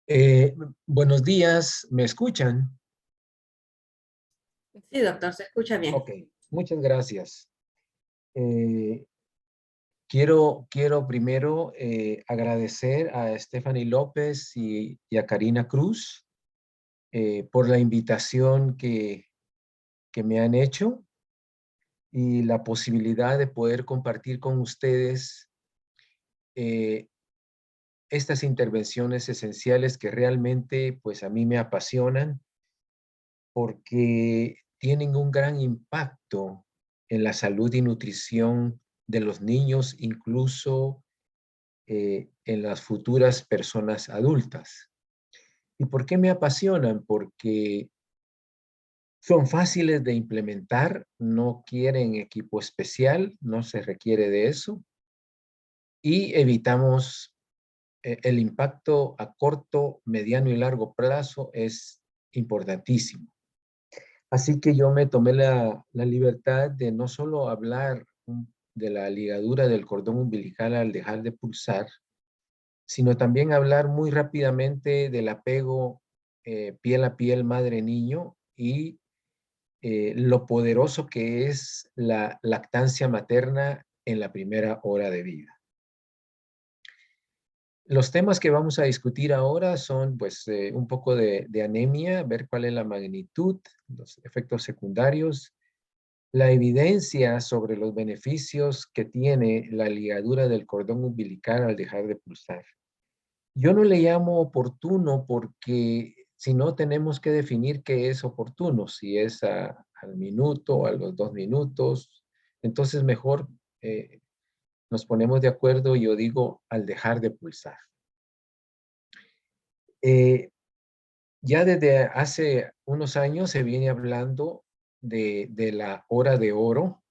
Eh, Buenos días, ¿me escuchan? Sí, doctor, se escucha bien. Ok, muchas gracias. Eh, quiero primero agradecer a Stephanie López y a Karina Cruz por la invitación que me han hecho y la posibilidad de poder compartir con ustedes eh, estas intervenciones esenciales que realmente pues a mí me apasionan porque tienen un gran impacto en la salud y nutrición de los niños, incluso en las futuras personas adultas. ¿Y por qué me apasionan? Porque son fáciles de implementar, no quieren equipo especial, no se requiere de eso, y evitamos el impacto a corto, mediano y largo plazo es importantísimo. Así que yo me tomé la libertad de no solo hablar de la ligadura del cordón umbilical al dejar de pulsar, sino también hablar muy rápidamente del apego piel a piel madre-niño y lo poderoso que es la lactancia materna en la primera hora de vida. Los temas que vamos a discutir ahora son pues un poco de anemia, ver cuál es la magnitud, los efectos secundarios, la evidencia sobre los beneficios que tiene la ligadura del cordón umbilical al dejar de pulsar. Yo no le llamo oportuno porque si no tenemos que definir qué es oportuno, si es al minuto, a los 2 minutos, entonces mejor nos ponemos de acuerdo y yo digo al dejar de pulsar. Eh, ya desde hace unos años se viene hablando de la hora de oro,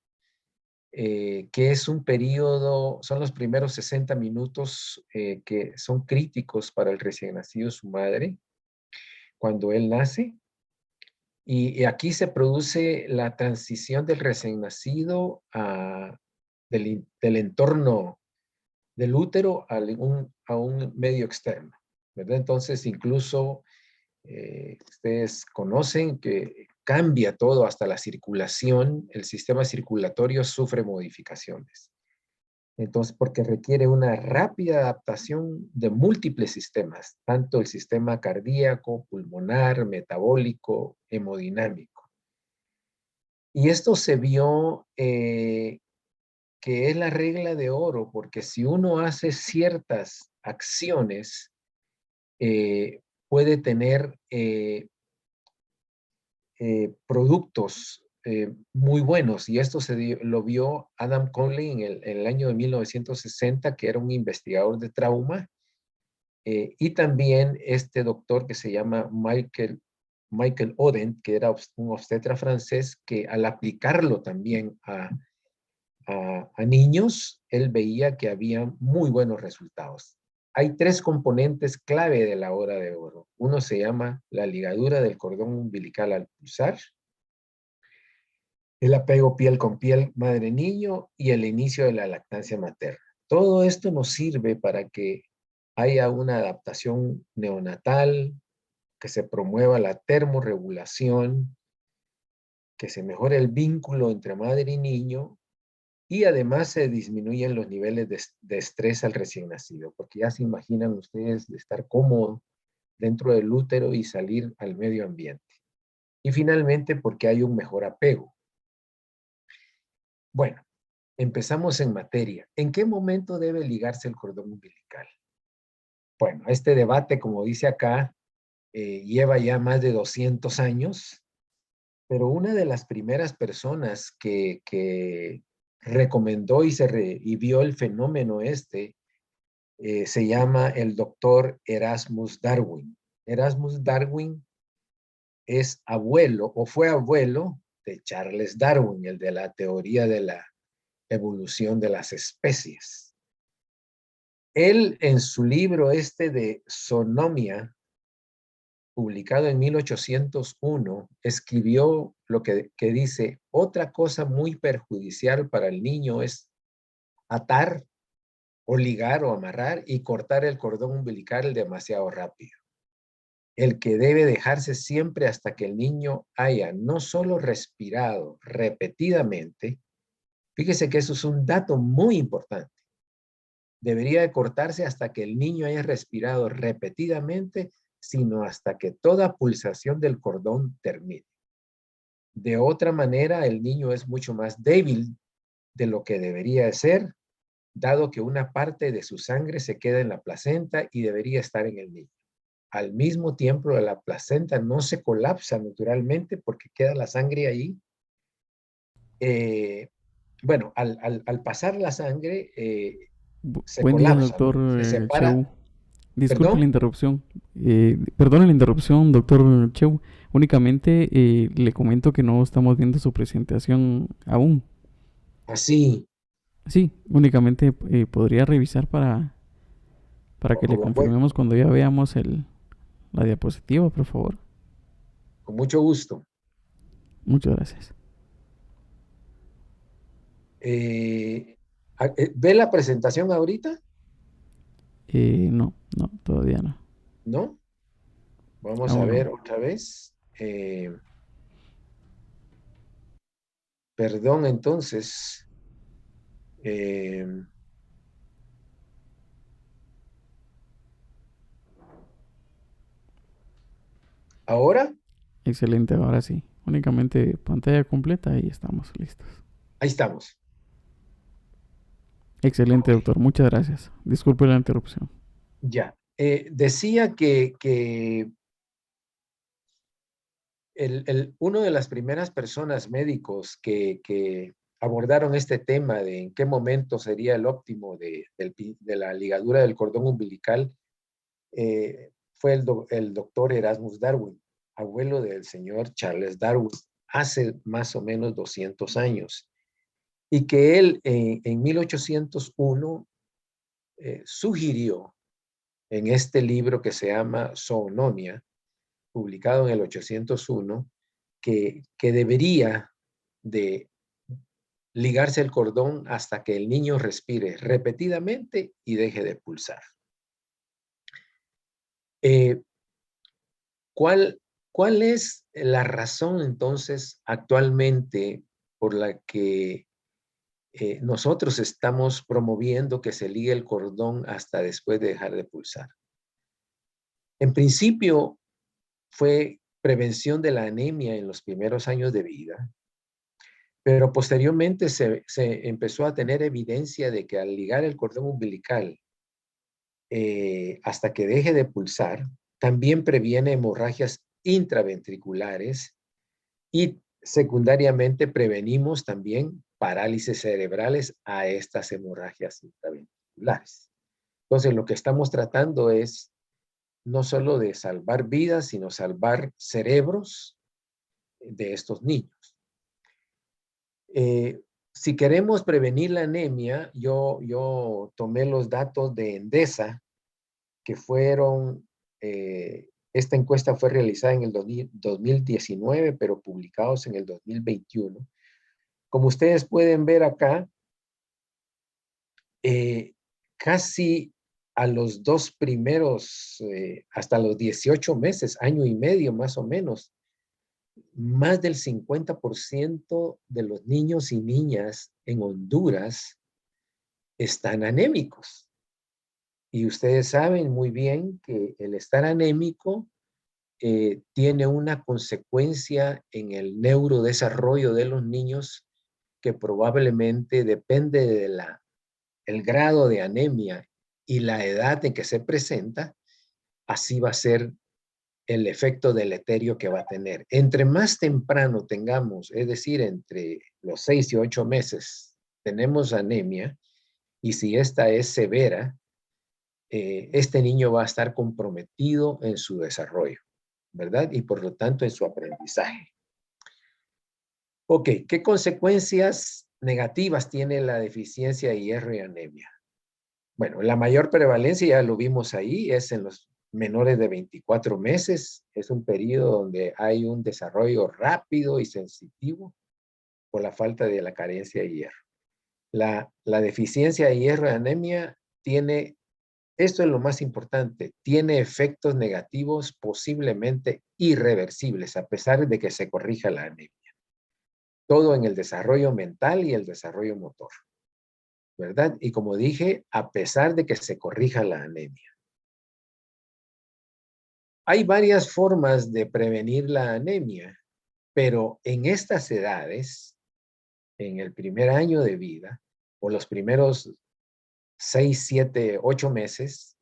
que es un periodo, son los primeros 60 minutos que son críticos para el recién nacido, su madre, cuando él nace. Y aquí se produce la transición del recién nacido del entorno del útero a un medio externo, ¿verdad? Entonces, incluso ustedes conocen que cambia todo, hasta la circulación, el sistema circulatorio sufre modificaciones. Entonces, porque requiere una rápida adaptación de múltiples sistemas, tanto el sistema cardíaco, pulmonar, metabólico, hemodinámico. Y esto se vio que es la regla de oro, porque si uno hace ciertas acciones, puede tener productos muy buenos. Y esto lo vio Adam Conley en el año de 1960, que era un investigador de trauma, y también este doctor que se llama Michael Oden, que era un obstetra francés, que al aplicarlo también a niños, él veía que había muy buenos resultados. Hay tres componentes clave de la hora de oro. Uno se llama la ligadura del cordón umbilical al pulsar, el apego piel con piel madre-niño y el inicio de la lactancia materna. Todo esto nos sirve para que haya una adaptación neonatal, que se promueva la termorregulación, que se mejore el vínculo entre madre y niño y además se disminuyen los niveles de estrés al recién nacido, porque ya se imaginan ustedes de estar cómodo dentro del útero y salir al medio ambiente. Y finalmente porque hay un mejor apego. Bueno, empezamos en materia. ¿En qué momento debe ligarse el cordón umbilical? Bueno, este debate, como dice acá, lleva ya más de 200 años, pero una de las primeras personas que recomendó y vio el fenómeno se llama el doctor Erasmus Darwin. Erasmus Darwin es abuelo o fue abuelo de Charles Darwin, el de la teoría de la evolución de las especies. Él en su libro de Zoonomia, publicado en 1801, escribió lo que dice, otra cosa muy perjudicial para el niño es atar o ligar o amarrar y cortar el cordón umbilical demasiado rápido. el que debe dejarse siempre hasta que el niño haya no solo respirado repetidamente, fíjese que eso es un dato muy importante. Debería de cortarse hasta que el niño haya respirado repetidamente, sino hasta que toda pulsación del cordón termine. De otra manera, el niño es mucho más débil de lo que debería de ser, dado que una parte de su sangre se queda en la placenta y debería estar en el niño. Al mismo tiempo, la placenta no se colapsa naturalmente porque queda la sangre ahí. Bueno, al pasar la sangre, se Buen día, colapsa, doctor se separa. Cheu. Disculpe la ¿Perdón? interrupción. Perdone la interrupción, doctor Cheu. Únicamente le comento que no estamos viendo su presentación aún. Así. Sí, únicamente podría revisar para que le Bueno, confirmemos cuando ya veamos la diapositiva, por favor. con mucho gusto. Muchas gracias. Eh, ¿Ve la presentación ahorita? No, no, todavía no. ¿No? Vamos a Aún no. ver otra vez. Perdón, entonces. eh, ¿Ahora? Excelente, ahora sí. Únicamente pantalla completa y estamos listos. Ahí estamos. Excelente, Ok, doctor. Muchas gracias. Disculpe la interrupción. ya. Decía que uno de las primeras personas médicos que abordaron este tema de en qué momento sería el óptimo de la ligadura del cordón umbilical fue el doctor Erasmus Darwin, abuelo del señor Charles Darwin, hace más o menos 200 años. Y que él en 1801 sugirió en este libro que se llama Zoonomia, publicado en el 801, que debería de ligarse el cordón hasta que el niño respire repetidamente y deje de pulsar. Eh, ¿cuál, ¿Cuál es la razón entonces actualmente por la que nosotros estamos promoviendo que se ligue el cordón hasta después de dejar de pulsar? En principio fue prevención de la anemia en los primeros años de vida, pero posteriormente se empezó a tener evidencia de que al ligar el cordón umbilical hasta que deje de pulsar, también previene hemorragias intraventriculares y secundariamente prevenimos también parálisis cerebrales a estas hemorragias intraventriculares. Entonces, lo que estamos tratando es no solo de salvar vidas, sino salvar cerebros de estos niños. Si queremos prevenir la anemia, yo tomé los datos de Endesa, que fueron, esta encuesta fue realizada en el 2019, pero publicados en el 2021. Como ustedes pueden ver acá, eh, casi a los dos primeros, hasta los 18 meses, año y medio más o menos, más del 50% de los niños y niñas en Honduras están anémicos. Y ustedes saben muy bien que el estar anémico tiene una consecuencia en el neurodesarrollo de los niños que probablemente depende el grado de anemia y la edad en que se presenta, así va a ser el efecto deleterio que va a tener. Entre más temprano tengamos, es decir, entre los 6 y 8 meses, tenemos anemia, y si esta es severa, este niño va a estar comprometido en su desarrollo, ¿verdad? Y por lo tanto en su aprendizaje. Ok, ¿qué consecuencias negativas tiene la deficiencia de hierro y anemia? Bueno, la mayor prevalencia, ya lo vimos ahí, es en los menores de 24 meses. Es un periodo donde hay un desarrollo rápido y sensitivo por la falta de la carencia de hierro. La deficiencia de hierro y anemia tiene Esto es lo más importante. Tiene efectos negativos posiblemente irreversibles, a pesar de que se corrija la anemia. Todo en el desarrollo mental y el desarrollo motor, ¿verdad? Y como dije, a pesar de que se corrija la anemia. Hay varias formas de prevenir la anemia, pero en estas edades, en el primer año de vida, o los primeros 6, 7, 8 meses,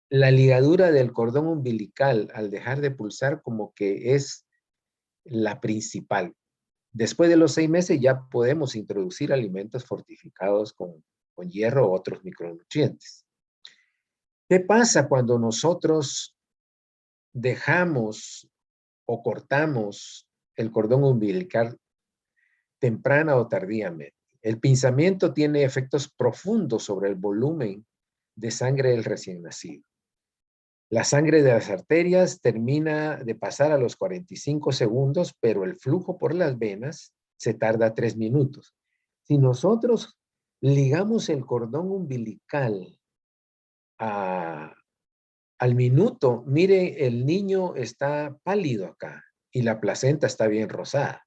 la ligadura del cordón umbilical al dejar de pulsar como que es la principal. Después de los 6 meses ya podemos introducir alimentos fortificados con hierro u otros micronutrientes. ¿Qué pasa cuando nosotros dejamos o cortamos el cordón umbilical temprana o tardíamente? El pinzamiento tiene efectos profundos sobre el volumen de sangre del recién nacido. La sangre de las arterias termina de pasar a los 45 segundos, pero el flujo por las venas se tarda 3 minutos. Si nosotros ligamos el cordón umbilical al minuto, mire, el niño está pálido acá y la placenta está bien rosada.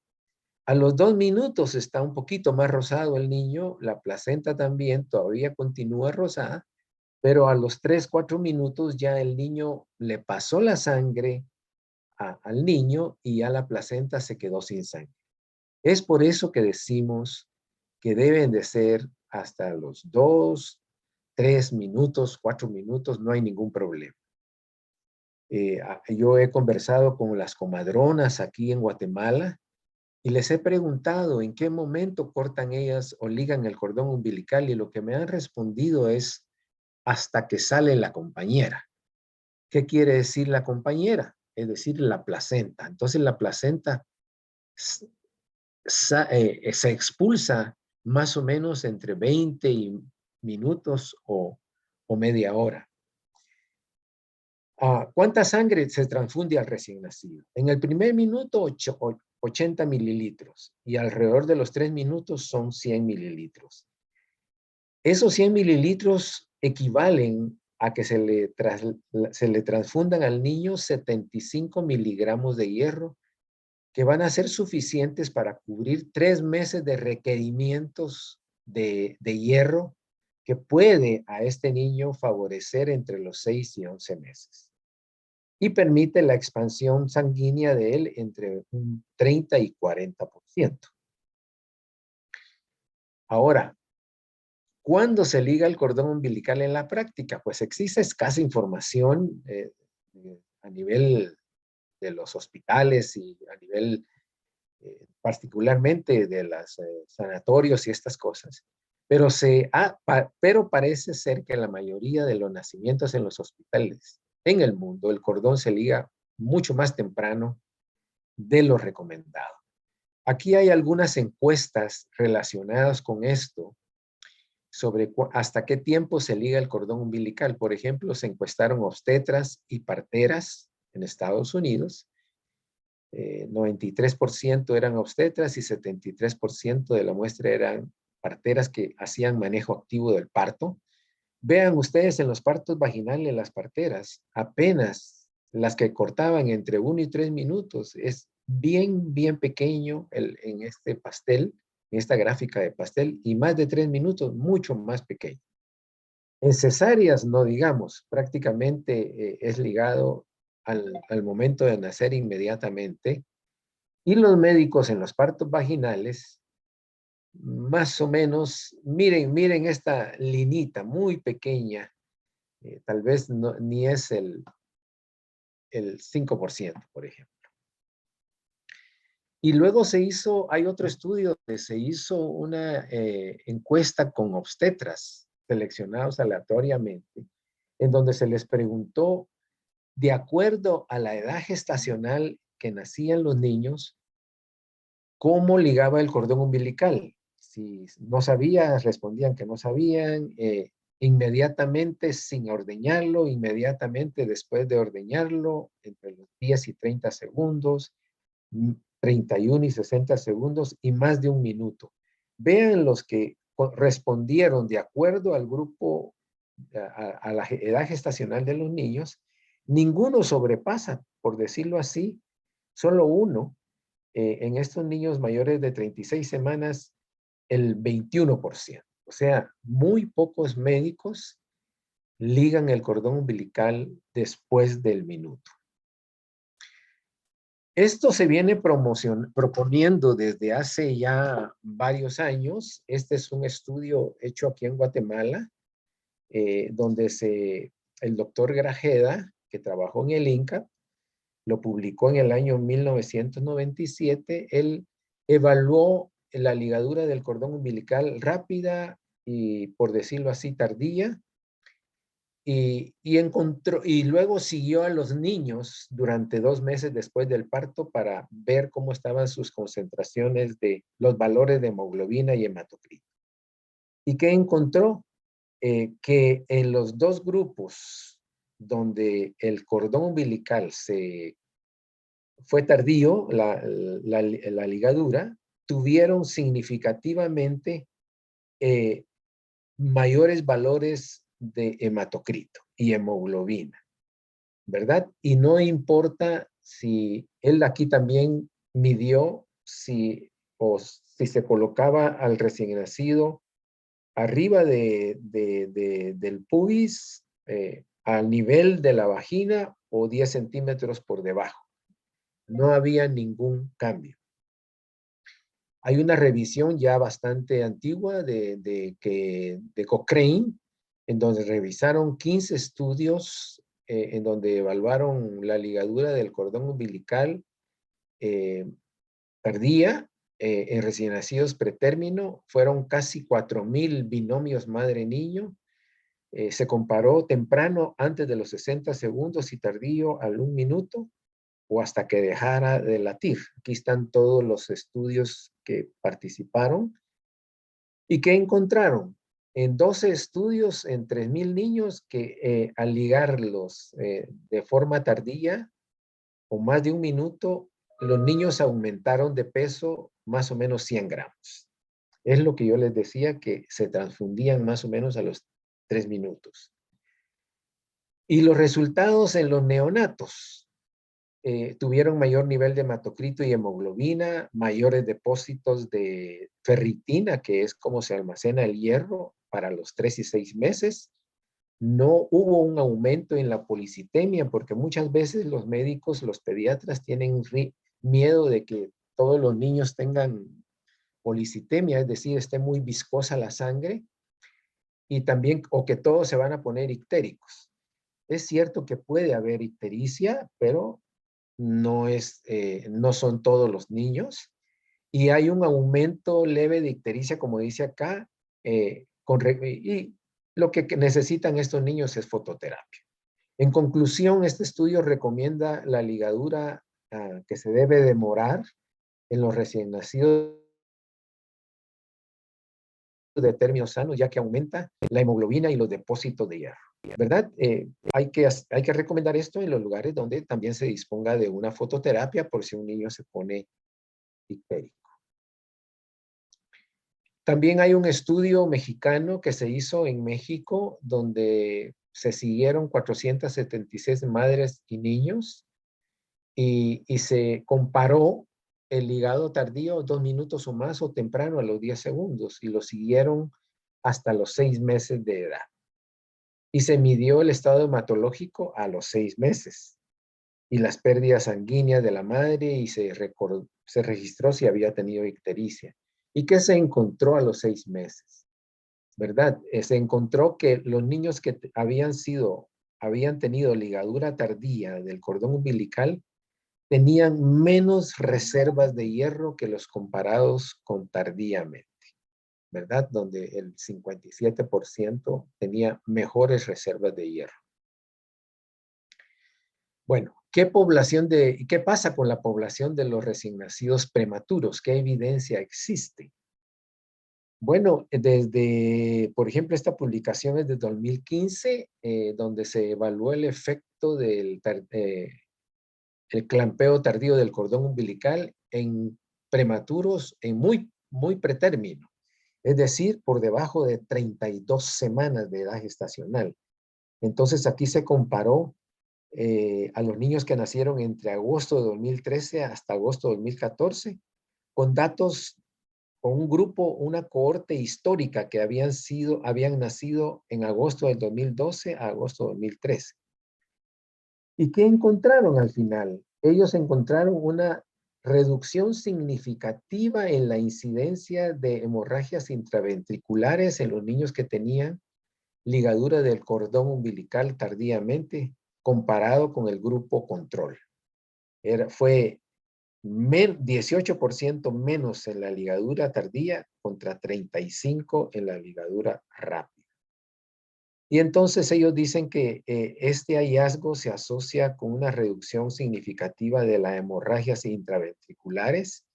A los 2 minutos está un poquito más rosado el niño, la placenta también todavía continúa rosada, pero a los 3, 4 minutos ya el niño le pasó la sangre al niño y ya la placenta se quedó sin sangre. Es por eso que decimos que deben de ser hasta los 2, 3 minutos, 4 minutos, no hay ningún problema. Yo he conversado con las comadronas aquí en Guatemala y les he preguntado en qué momento cortan ellas o ligan el cordón umbilical y lo que me han respondido es hasta que sale la compañera. ¿Qué quiere decir la compañera? Es decir, la placenta. Entonces la placenta se expulsa más o menos entre 20 minutos o media hora. ¿Cuánta sangre se transfunde al recién nacido? En el primer minuto, 80 mililitros y alrededor de los 3 minutos son 100 mililitros. Esos 100 mililitros equivalen a que se le transfundan al niño 75 miligramos de hierro, que van a ser suficientes para cubrir 3 meses de requerimientos de hierro que puede a este niño favorecer entre los 6 y 11 meses. Y permite la expansión sanguínea de él entre un 30 y 40%. Ahora, ¿cuándo se liga el cordón umbilical en la práctica? Pues existe escasa información a nivel de los hospitales y a nivel particularmente de los sanatorios y estas cosas. Pero parece ser que la mayoría de los nacimientos en los hospitales en el mundo, el cordón se liga mucho más temprano de lo recomendado. Aquí hay algunas encuestas relacionadas con esto sobre hasta qué tiempo se liga el cordón umbilical. Por ejemplo, se encuestaron obstetras y parteras en Estados Unidos. 93% eran obstetras y 73% de la muestra eran parteras que hacían manejo activo del parto. Vean ustedes en los partos vaginales, las parteras, apenas las que cortaban entre 1 y 3 minutos. Es bien, bien pequeño en este pastel, en esta gráfica de pastel, y más de 3 minutos, mucho más pequeño. En cesáreas, no digamos, prácticamente es ligado al momento de nacer inmediatamente. Y los médicos en los partos vaginales, más o menos, miren esta linita muy pequeña, tal vez ni es el 5%, por ejemplo. Y luego hay otro estudio donde se hizo una encuesta con obstetras seleccionados aleatoriamente, en donde se les preguntó, de acuerdo a la edad gestacional que nacían los niños, ¿cómo ligaba el cordón umbilical? Si no sabían, respondían que no sabían, inmediatamente sin ordeñarlo, inmediatamente después de ordeñarlo, entre los 10 y 30 segundos, 31 y 60 segundos y más de un minuto. Vean los que respondieron de acuerdo al grupo a la edad gestacional de los niños, ninguno sobrepasa, por decirlo así, solo uno, en estos niños mayores de 36 semanas, el 21%. O sea, muy pocos médicos ligan el cordón umbilical después del minuto. Esto se viene proponiendo desde hace ya varios años. Este es un estudio hecho aquí en Guatemala, donde el doctor Grajeda, que trabajó en el INCA, lo publicó en el año 1997. Él evaluó la ligadura del cordón umbilical rápida y, por decirlo así, tardía, y luego siguió a los niños durante 2 meses después del parto para ver cómo estaban sus concentraciones de los valores de hemoglobina y hematocrito. ¿Y qué encontró? Que en los dos grupos donde el cordón umbilical fue tardío, la ligadura, tuvieron significativamente mayores valores de hematocrito y hemoglobina, ¿verdad? Y no importa si él aquí también midió si se colocaba al recién nacido arriba del pubis, al nivel de la vagina o 10 centímetros por debajo. No había ningún cambio. Hay una revisión ya bastante antigua de Cochrane, en donde revisaron 15 estudios en donde evaluaron la ligadura del cordón umbilical tardía en recién nacidos pretérmino. Fueron casi 4,000 binomios madre-niño. Se comparó temprano antes de los 60 segundos y tardío al 1 minuto o hasta que dejara de latir. Aquí están todos los estudios que participaron. ¿Y qué encontraron? En 12 estudios en 3,000 niños que al ligarlos de forma tardía o más de 1 minuto, los niños aumentaron de peso más o menos 100 gramos. Es lo que yo les decía, que se transfundían más o menos a los 3 minutos. Y los resultados en los neonatos tuvieron mayor nivel de hematocrito y hemoglobina, mayores depósitos de ferritina, que es como se almacena el hierro para los 3 y 6 meses. No hubo un aumento en la policitemia, porque muchas veces los médicos, los pediatras, tienen miedo de que todos los niños tengan policitemia, es decir, esté muy viscosa la sangre, y también, o que todos se van a poner ictéricos. Es cierto que puede haber ictericia, pero no son todos los niños. Y hay un aumento leve de ictericia, como dice acá, y lo que necesitan estos niños es fototerapia. En conclusión, este estudio recomienda la ligadura que se debe demorar en los recién nacidos de términos sanos, ya que aumenta la hemoglobina y los depósitos de hierro, ¿verdad? Hay que recomendar esto en los lugares donde también se disponga de una fototerapia por si un niño se pone ictérico. También hay un estudio mexicano que se hizo en México donde se siguieron 476 madres y niños y se comparó el ligado tardío 2 minutos o más o temprano a los 10 segundos y lo siguieron hasta los 6 meses de edad. Y se midió el estado hematológico a los 6 meses y las pérdidas sanguíneas de la madre y se registró si había tenido ictericia. ¿Y qué se encontró a los 6 meses? ¿Verdad? Se encontró que los niños que habían tenido ligadura tardía del cordón umbilical tenían menos reservas de hierro que los comparados con tardíamente, ¿verdad? Donde el 57% tenía mejores reservas de hierro. Bueno, ¿qué pasa con la población de los recién nacidos prematuros? ¿Qué evidencia existe? Bueno, por ejemplo, esta publicación es de 2015, donde se evaluó el efecto del el clampeo tardío del cordón umbilical en prematuros, en muy pretérmino. es decir, por debajo de 32 semanas de edad gestacional. Entonces aquí se comparó a los niños que nacieron entre agosto de 2013 hasta agosto de 2014 con datos, con un grupo, una cohorte histórica que habían nacido en agosto del 2012 a agosto de 2013. ¿Y qué encontraron al final? Ellos encontraron una reducción significativa en la incidencia de hemorragias intraventriculares en los niños que tenían ligadura del cordón umbilical tardíamente comparado con el grupo control. Fue 18% menos en la ligadura tardía contra 35% en la ligadura rápida. Y entonces ellos dicen que este hallazgo se asocia con una reducción significativa de las hemorragias intraventriculares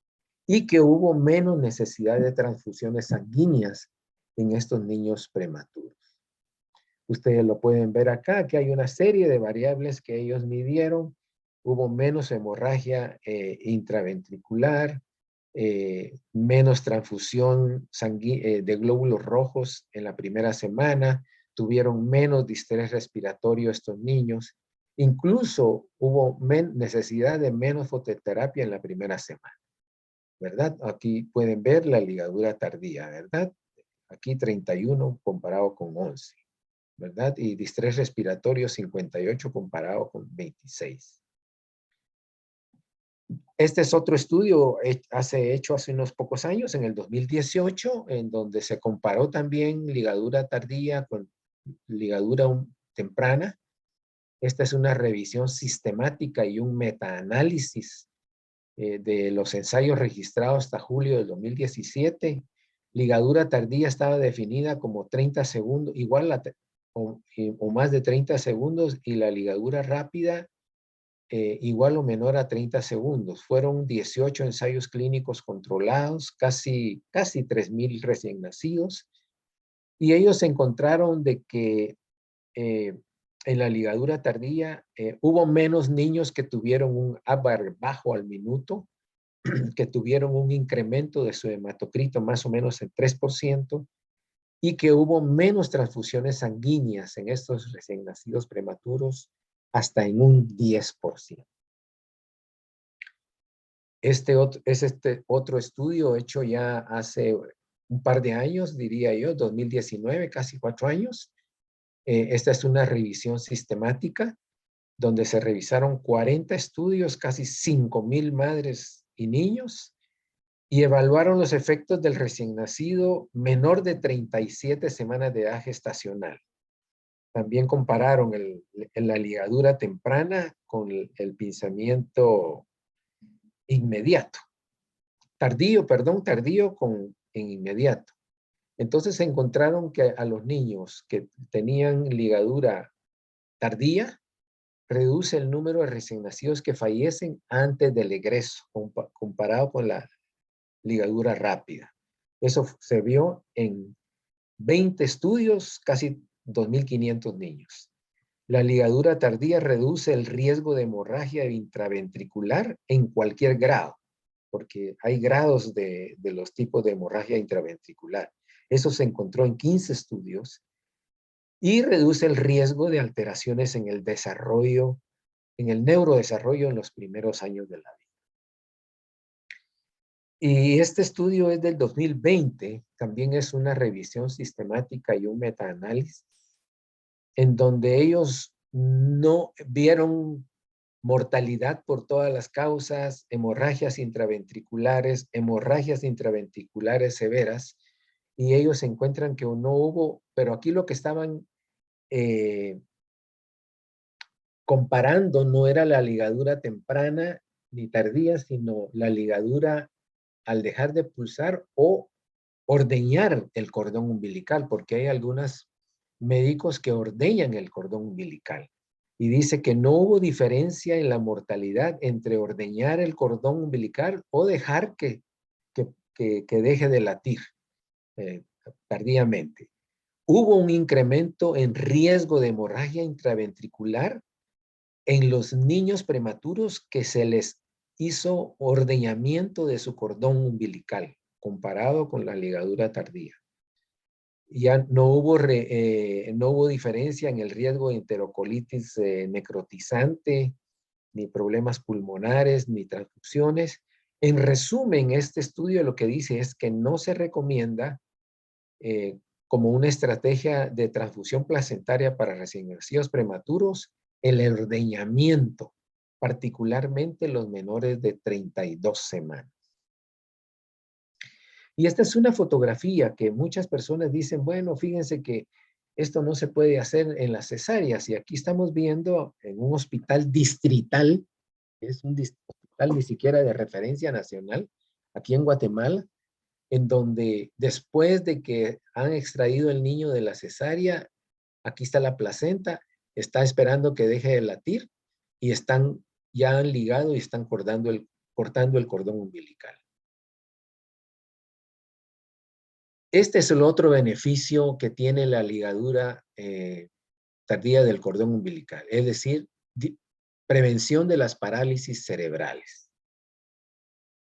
y que hubo menos necesidad de transfusiones sanguíneas en estos niños prematuros. Ustedes lo pueden ver acá, que hay una serie de variables que ellos midieron. Hubo menos hemorragia intraventricular, menos transfusión de glóbulos rojos en la primera semana, tuvieron menos distrés respiratorio estos niños. Incluso hubo necesidad de menos fototerapia en la primera semana, ¿verdad? Aquí pueden ver la ligadura tardía, ¿verdad? Aquí 31 comparado con 11. ¿Verdad? Y distrés respiratorio 58 comparado con 26. Este es otro estudio hecho hace unos pocos años, en el 2018, en donde se comparó también ligadura tardía con ligadura temprana. Esta es una revisión sistemática y un metaanálisis de los ensayos registrados hasta julio del 2017. Ligadura tardía estaba definida como 30 segundos, igual o más de 30 segundos, y la ligadura rápida igual o menor a 30 segundos. Fueron 18 ensayos clínicos controlados, casi 3,000 recién nacidos, y ellos encontraron de que en la ligadura tardía hubo menos niños que tuvieron un ABAR bajo al minuto, que tuvieron un incremento de su hematocrito más o menos en 3%, y que hubo menos transfusiones sanguíneas en estos recién nacidos prematuros hasta en un 10%. Este otro estudio hecho ya hace un par de años, diría yo, 2019, casi 4 años. Esta es una revisión sistemática donde se revisaron 40 estudios, casi 5,000 madres y niños, y evaluaron los efectos del recién nacido menor de 37 semanas de edad gestacional. También compararon la ligadura temprana con el pinzamiento inmediato. Tardío en inmediato. Entonces encontraron que a los niños que tenían ligadura tardía, reduce el número de recién nacidos que fallecen antes del egreso, comparado con la ligadura rápida. Eso se vio en 20 estudios, casi 2,500 niños. La ligadura tardía reduce el riesgo de hemorragia intraventricular en cualquier grado, porque hay grados de los tipos de hemorragia intraventricular. Eso se encontró en 15 estudios y reduce el riesgo de alteraciones en el desarrollo, en el neurodesarrollo en los primeros años de la vida. Y este estudio es del 2020, también es una revisión sistemática y un metaanálisis, en donde ellos no vieron mortalidad por todas las causas, hemorragias intraventriculares severas, y ellos encuentran que no hubo, pero aquí lo que estaban comparando no era la ligadura temprana ni tardía, sino la ligadura al dejar de pulsar o ordeñar el cordón umbilical, porque hay algunos médicos que ordeñan el cordón umbilical. Y dice que no hubo diferencia en la mortalidad entre ordeñar el cordón umbilical o dejar que deje de latir tardíamente. Hubo un incremento en riesgo de hemorragia intraventricular en los niños prematuros que se les hizo ordeñamiento de su cordón umbilical comparado con la ligadura tardía. Ya no hubo diferencia en el riesgo de enterocolitis necrotizante, ni problemas pulmonares, ni transfusiones. En resumen, este estudio lo que dice es que no se recomienda como una estrategia de transfusión placentaria para recién nacidos prematuros el ordeñamiento, particularmente los menores de 32 semanas. Y esta es una fotografía que muchas personas dicen, bueno, fíjense que esto no se puede hacer en las cesáreas. Y aquí estamos viendo en un hospital distrital, es un hospital ni siquiera de referencia nacional, aquí en Guatemala, en donde después de que han extraído el niño de la cesárea, aquí está la placenta, está esperando que deje de latir y ya han ligado y están cortando el cordón umbilical. Este es el otro beneficio que tiene la ligadura tardía del cordón umbilical, es decir, prevención de las parálisis cerebrales.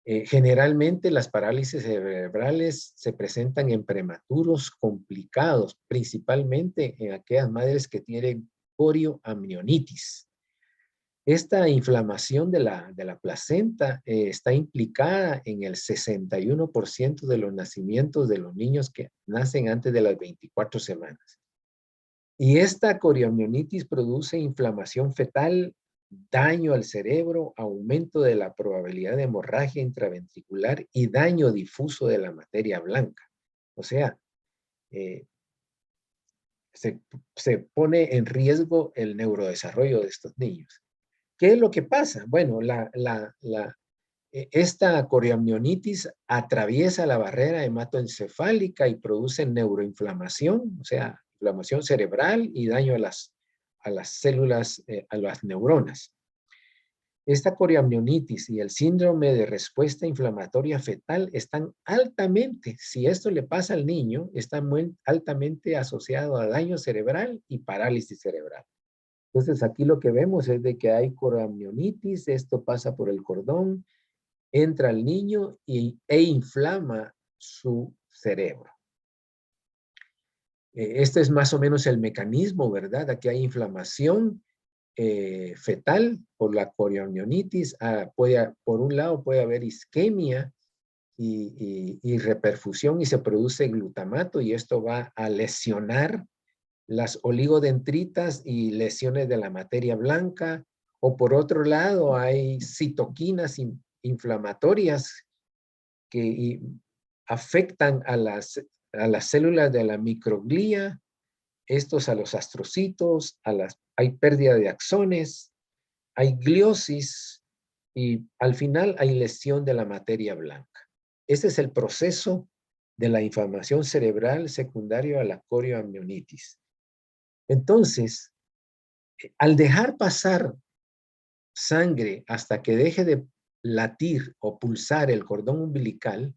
Generalmente las parálisis cerebrales se presentan en prematuros complicados, principalmente en aquellas madres que tienen corioamnionitis. Esta inflamación de la placenta está implicada en el 61% de los nacimientos de los niños que nacen antes de las 24 semanas. Y esta corioamnionitis produce inflamación fetal, daño al cerebro, aumento de la probabilidad de hemorragia intraventricular y daño difuso de la materia blanca. O sea, se pone en riesgo el neurodesarrollo de estos niños. ¿Qué es lo que pasa? Bueno, esta corioamnionitis atraviesa la barrera hematoencefálica y produce neuroinflamación, o sea, inflamación cerebral y daño a las células, a las neuronas. Esta corioamnionitis y el síndrome de respuesta inflamatoria fetal están altamente, si esto le pasa al niño, están muy altamente asociado a daño cerebral y parálisis cerebral. Entonces aquí lo que vemos es de que hay corioamnionitis, esto pasa por el cordón, entra al niño e inflama su cerebro. Este es más o menos el mecanismo, ¿verdad? Aquí hay inflamación fetal por la corioamnionitis. Por un lado puede haber isquemia y reperfusión y se produce glutamato y esto va a lesionar las oligodendritas y lesiones de la materia blanca. O por otro lado hay citoquinas inflamatorias que afectan a las células de la microglía, estos a los astrocitos, hay pérdida de axones, hay gliosis y al final hay lesión de la materia blanca. Ese es el proceso de la inflamación cerebral secundario a la corioamnionitis. Entonces, al dejar pasar sangre hasta que deje de latir o pulsar el cordón umbilical,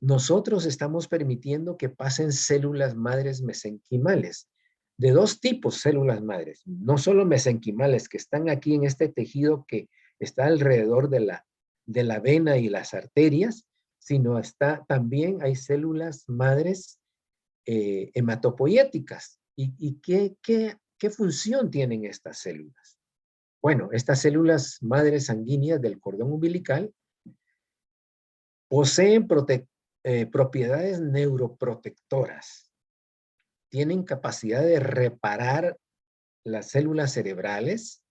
nosotros estamos permitiendo que pasen células madres mesenquimales, de dos tipos células madres, no solo mesenquimales que están aquí en este tejido que está alrededor de la vena y las arterias, sino también hay células madres hematopoyéticas. ¿Y qué función tienen estas células? Bueno, estas células madres sanguíneas del cordón umbilical poseen propiedades neuroprotectoras. Tienen capacidad de reparar las células cerebrales.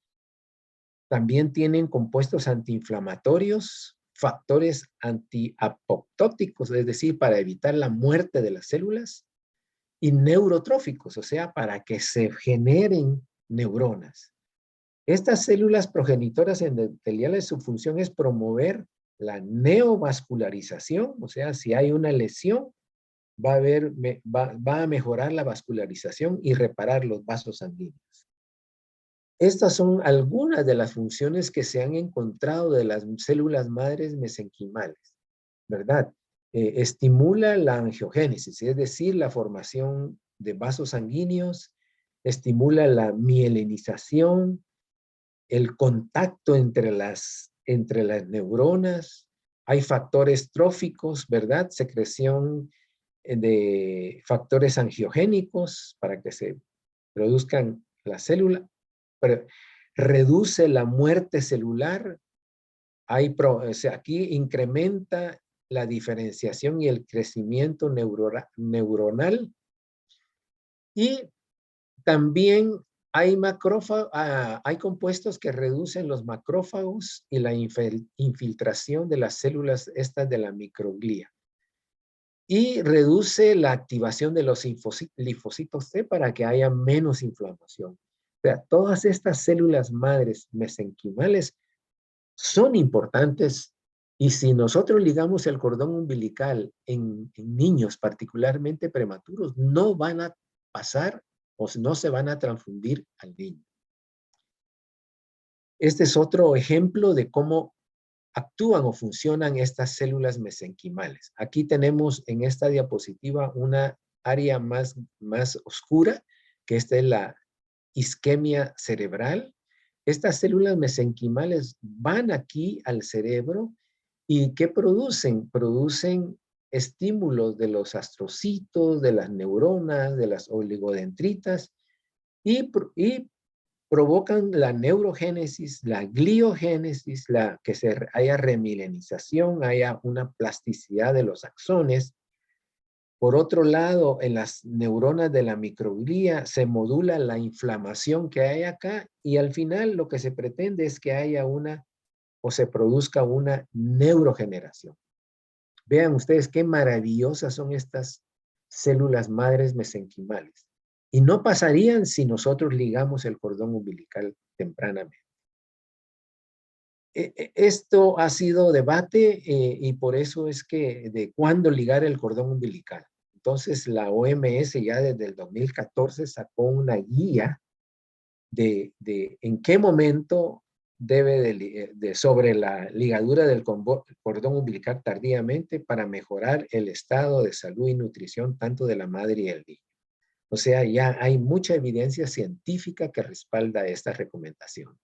También tienen compuestos antiinflamatorios, factores antiapoptóticos, es decir, para evitar la muerte de las células, y neurotróficos, o sea, para que se generen neuronas. Estas células progenitoras endoteliales, su función es promover la neovascularización, o sea, si hay una lesión, va a mejorar la vascularización y reparar los vasos sanguíneos. Estas son algunas de las funciones que se han encontrado de las células madres mesenquimales, ¿verdad? Estimula la angiogénesis, es decir, la formación de vasos sanguíneos, estimula la mielinización, el contacto entre las neuronas, hay factores tróficos, ¿verdad? Secreción de factores angiogénicos para que se produzcan la célula, pero reduce la muerte celular. O sea, aquí incrementa la diferenciación y el crecimiento neuronal. Y también hay hay compuestos que reducen los macrófagos y la infiltración de las células estas de la microglía. Y reduce la activación de los linfocitos T para que haya menos inflamación. O sea, todas estas células madres mesenquimales son importantes, y si nosotros ligamos el cordón umbilical en niños particularmente prematuros, no van a pasar o no se van a transfundir al niño. Este es otro ejemplo de cómo actúan o funcionan estas células mesenquimales. Aquí tenemos en esta diapositiva una área más oscura, que esta es la isquemia cerebral. Estas células mesenquimales van aquí al cerebro y ¿qué producen? Producen estímulos de los astrocitos, de las neuronas, de las oligodendritas y provocan la neurogénesis, la gliogénesis, que haya remilenización, haya una plasticidad de los axones. Por otro lado, en las neuronas de la microglía se modula la inflamación que hay acá, y al final lo que se pretende es que haya se produzca una neurogeneración. Vean ustedes qué maravillosas son estas células madres mesenquimales. Y no pasarían si nosotros ligamos el cordón umbilical tempranamente. Esto ha sido debate y por eso es que de cuándo ligar el cordón umbilical. Entonces la OMS ya desde el 2014 sacó una guía de en qué momento debe sobre la ligadura del cordón umbilical tardíamente para mejorar el estado de salud y nutrición tanto de la madre y el niño. O sea, ya hay mucha evidencia científica que respalda estas recomendaciones.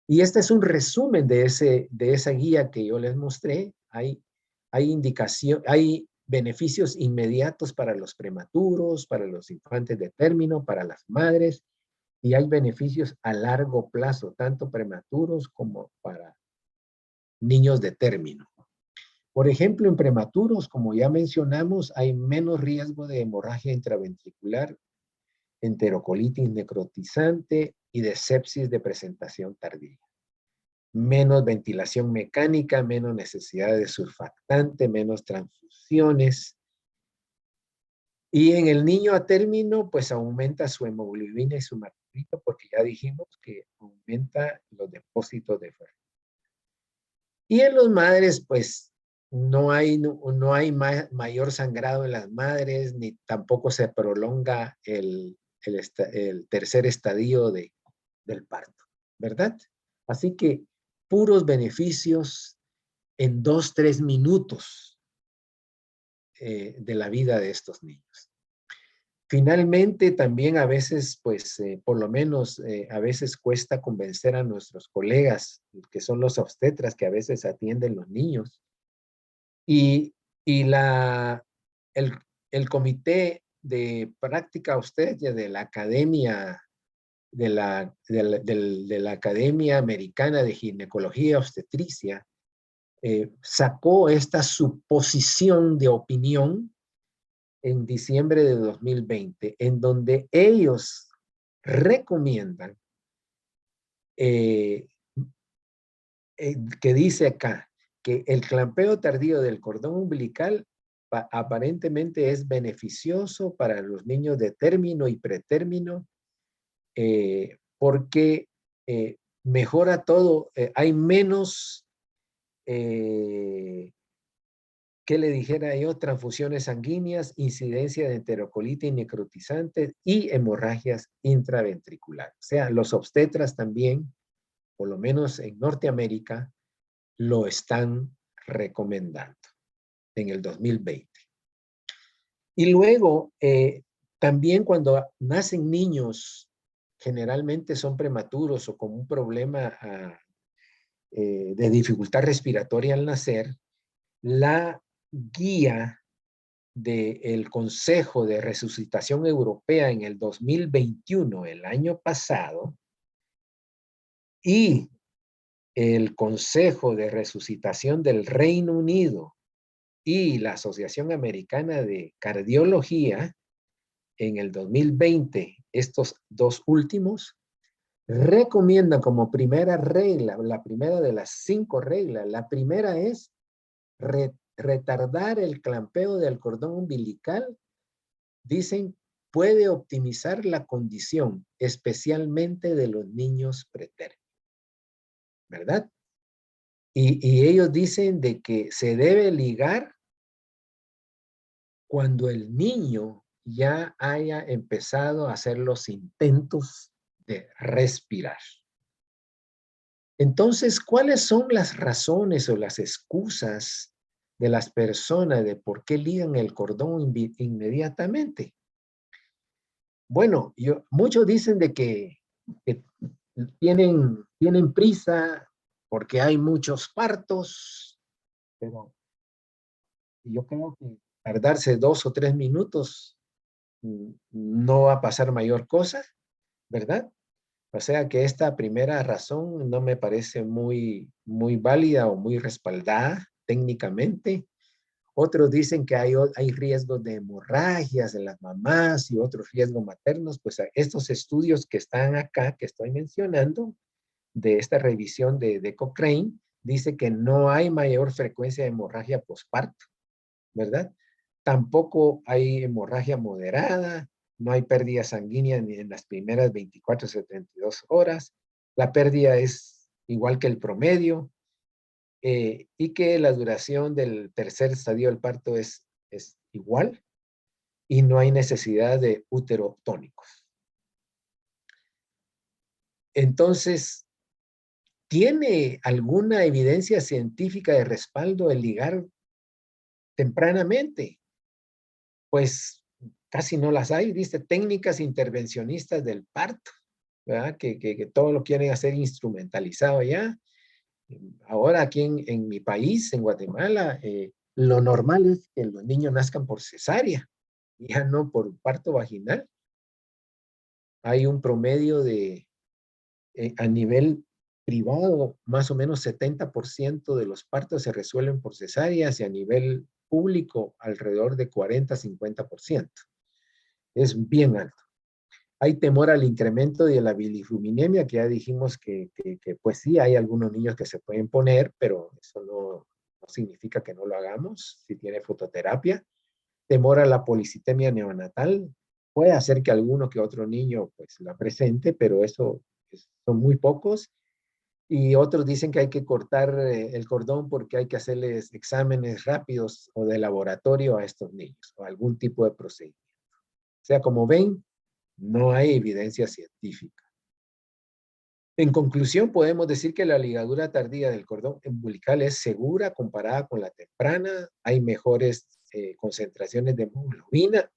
Y este es un resumen de esa guía que yo les mostré. Hay beneficios inmediatos para los prematuros, para los infantes de término, para las madres, y hay beneficios a largo plazo, tanto prematuros como para niños de término. Por ejemplo, en prematuros, como ya mencionamos, hay menos riesgo de hemorragia intraventricular, enterocolitis necrotizante y de sepsis de presentación tardía. Menos ventilación mecánica, menos necesidad de surfactante, menos transfusiones. Y en el niño a término, pues aumenta su hemoglobina y su hematocrit, porque ya dijimos que aumenta los depósitos de ferro. Y en los madres, pues no hay mayor sangrado en las madres, ni tampoco se prolonga el tercer estadio del parto, ¿verdad? Así que puros beneficios en 2-3 minutos de la vida de estos niños. Finalmente, también a veces, pues, por lo menos a veces cuesta convencer a nuestros colegas, que son los obstetras que a veces atienden los niños. Y el comité de práctica obstétrica de la academia, de la Academia Americana de Ginecología y Obstetricia, sacó esta suposición de opinión en diciembre de 2020, en donde ellos recomiendan, que dice acá, que el clampeo tardío del cordón umbilical aparentemente es beneficioso para los niños de término y pretérmino, porque mejora todo, hay menos, ¿qué le dijera yo? Transfusiones sanguíneas, incidencia de enterocolitis necrotizante y hemorragias intraventriculares. O sea, los obstetras también, por lo menos en Norteamérica, lo están recomendando en el 2020. Y luego, también cuando nacen niños, generalmente son prematuros o con un problema de dificultad respiratoria al nacer, la guía del Consejo de Resucitación Europea en el 2021, el año pasado, y el Consejo de Resucitación del Reino Unido y la Asociación Americana de Cardiología en el 2020, estos dos últimos, recomiendan como primera regla, la primera de las 5 reglas, la primera es retardar el clampeo del cordón umbilical. Dicen, puede optimizar la condición, especialmente de los niños pretéritos, ¿verdad? Y ellos dicen de que se debe ligar cuando el niño ya haya empezado a hacer los intentos de respirar. Entonces, ¿cuáles son las razones o las excusas de las personas de por qué ligan el cordón inmediatamente? Bueno, muchos dicen de que tienen prisa porque hay muchos partos, pero yo creo que tardarse 2 o 3 minutos no va a pasar mayor cosa, ¿verdad? O sea que esta primera razón no me parece muy válida o muy respaldada técnicamente. Otros dicen que hay riesgos de hemorragias en las mamás y otros riesgos maternos. Pues estos estudios que están acá, que estoy mencionando, de esta revisión de Cochrane, dice que no hay mayor frecuencia de hemorragia posparto, ¿verdad? Tampoco hay hemorragia moderada, no hay pérdida sanguínea ni en las primeras 24 o 72 horas. La pérdida es igual que el promedio, y que la duración del tercer estadio del parto es igual y no hay necesidad de útero tónicos. Entonces, ¿tiene alguna evidencia científica de respaldo el ligar tempranamente? Pues casi no las hay, dice técnicas intervencionistas del parto, ¿verdad? Que todo lo quieren hacer instrumentalizado ya. Ahora aquí en mi país, en Guatemala, lo normal es que los niños nazcan por cesárea, ya no por parto vaginal. Hay un promedio a nivel privado, más o menos 70% de los partos se resuelven por cesáreas y a nivel público alrededor de 40-50%. Es bien alto. Hay temor al incremento de la bilirrubinemia, que ya dijimos que pues sí, hay algunos niños que se pueden poner, pero eso no significa que no lo hagamos si tiene fototerapia. Temor a la policitemia neonatal. Puede hacer que alguno que otro niño pues la presente, pero eso son muy pocos. Y otros dicen que hay que cortar el cordón porque hay que hacerles exámenes rápidos o de laboratorio a estos niños o algún tipo de procedimiento. O sea, como ven, no hay evidencia científica. En conclusión, podemos decir que la ligadura tardía del cordón umbilical es segura comparada con la temprana. Hay mejores concentraciones de hemoglobina,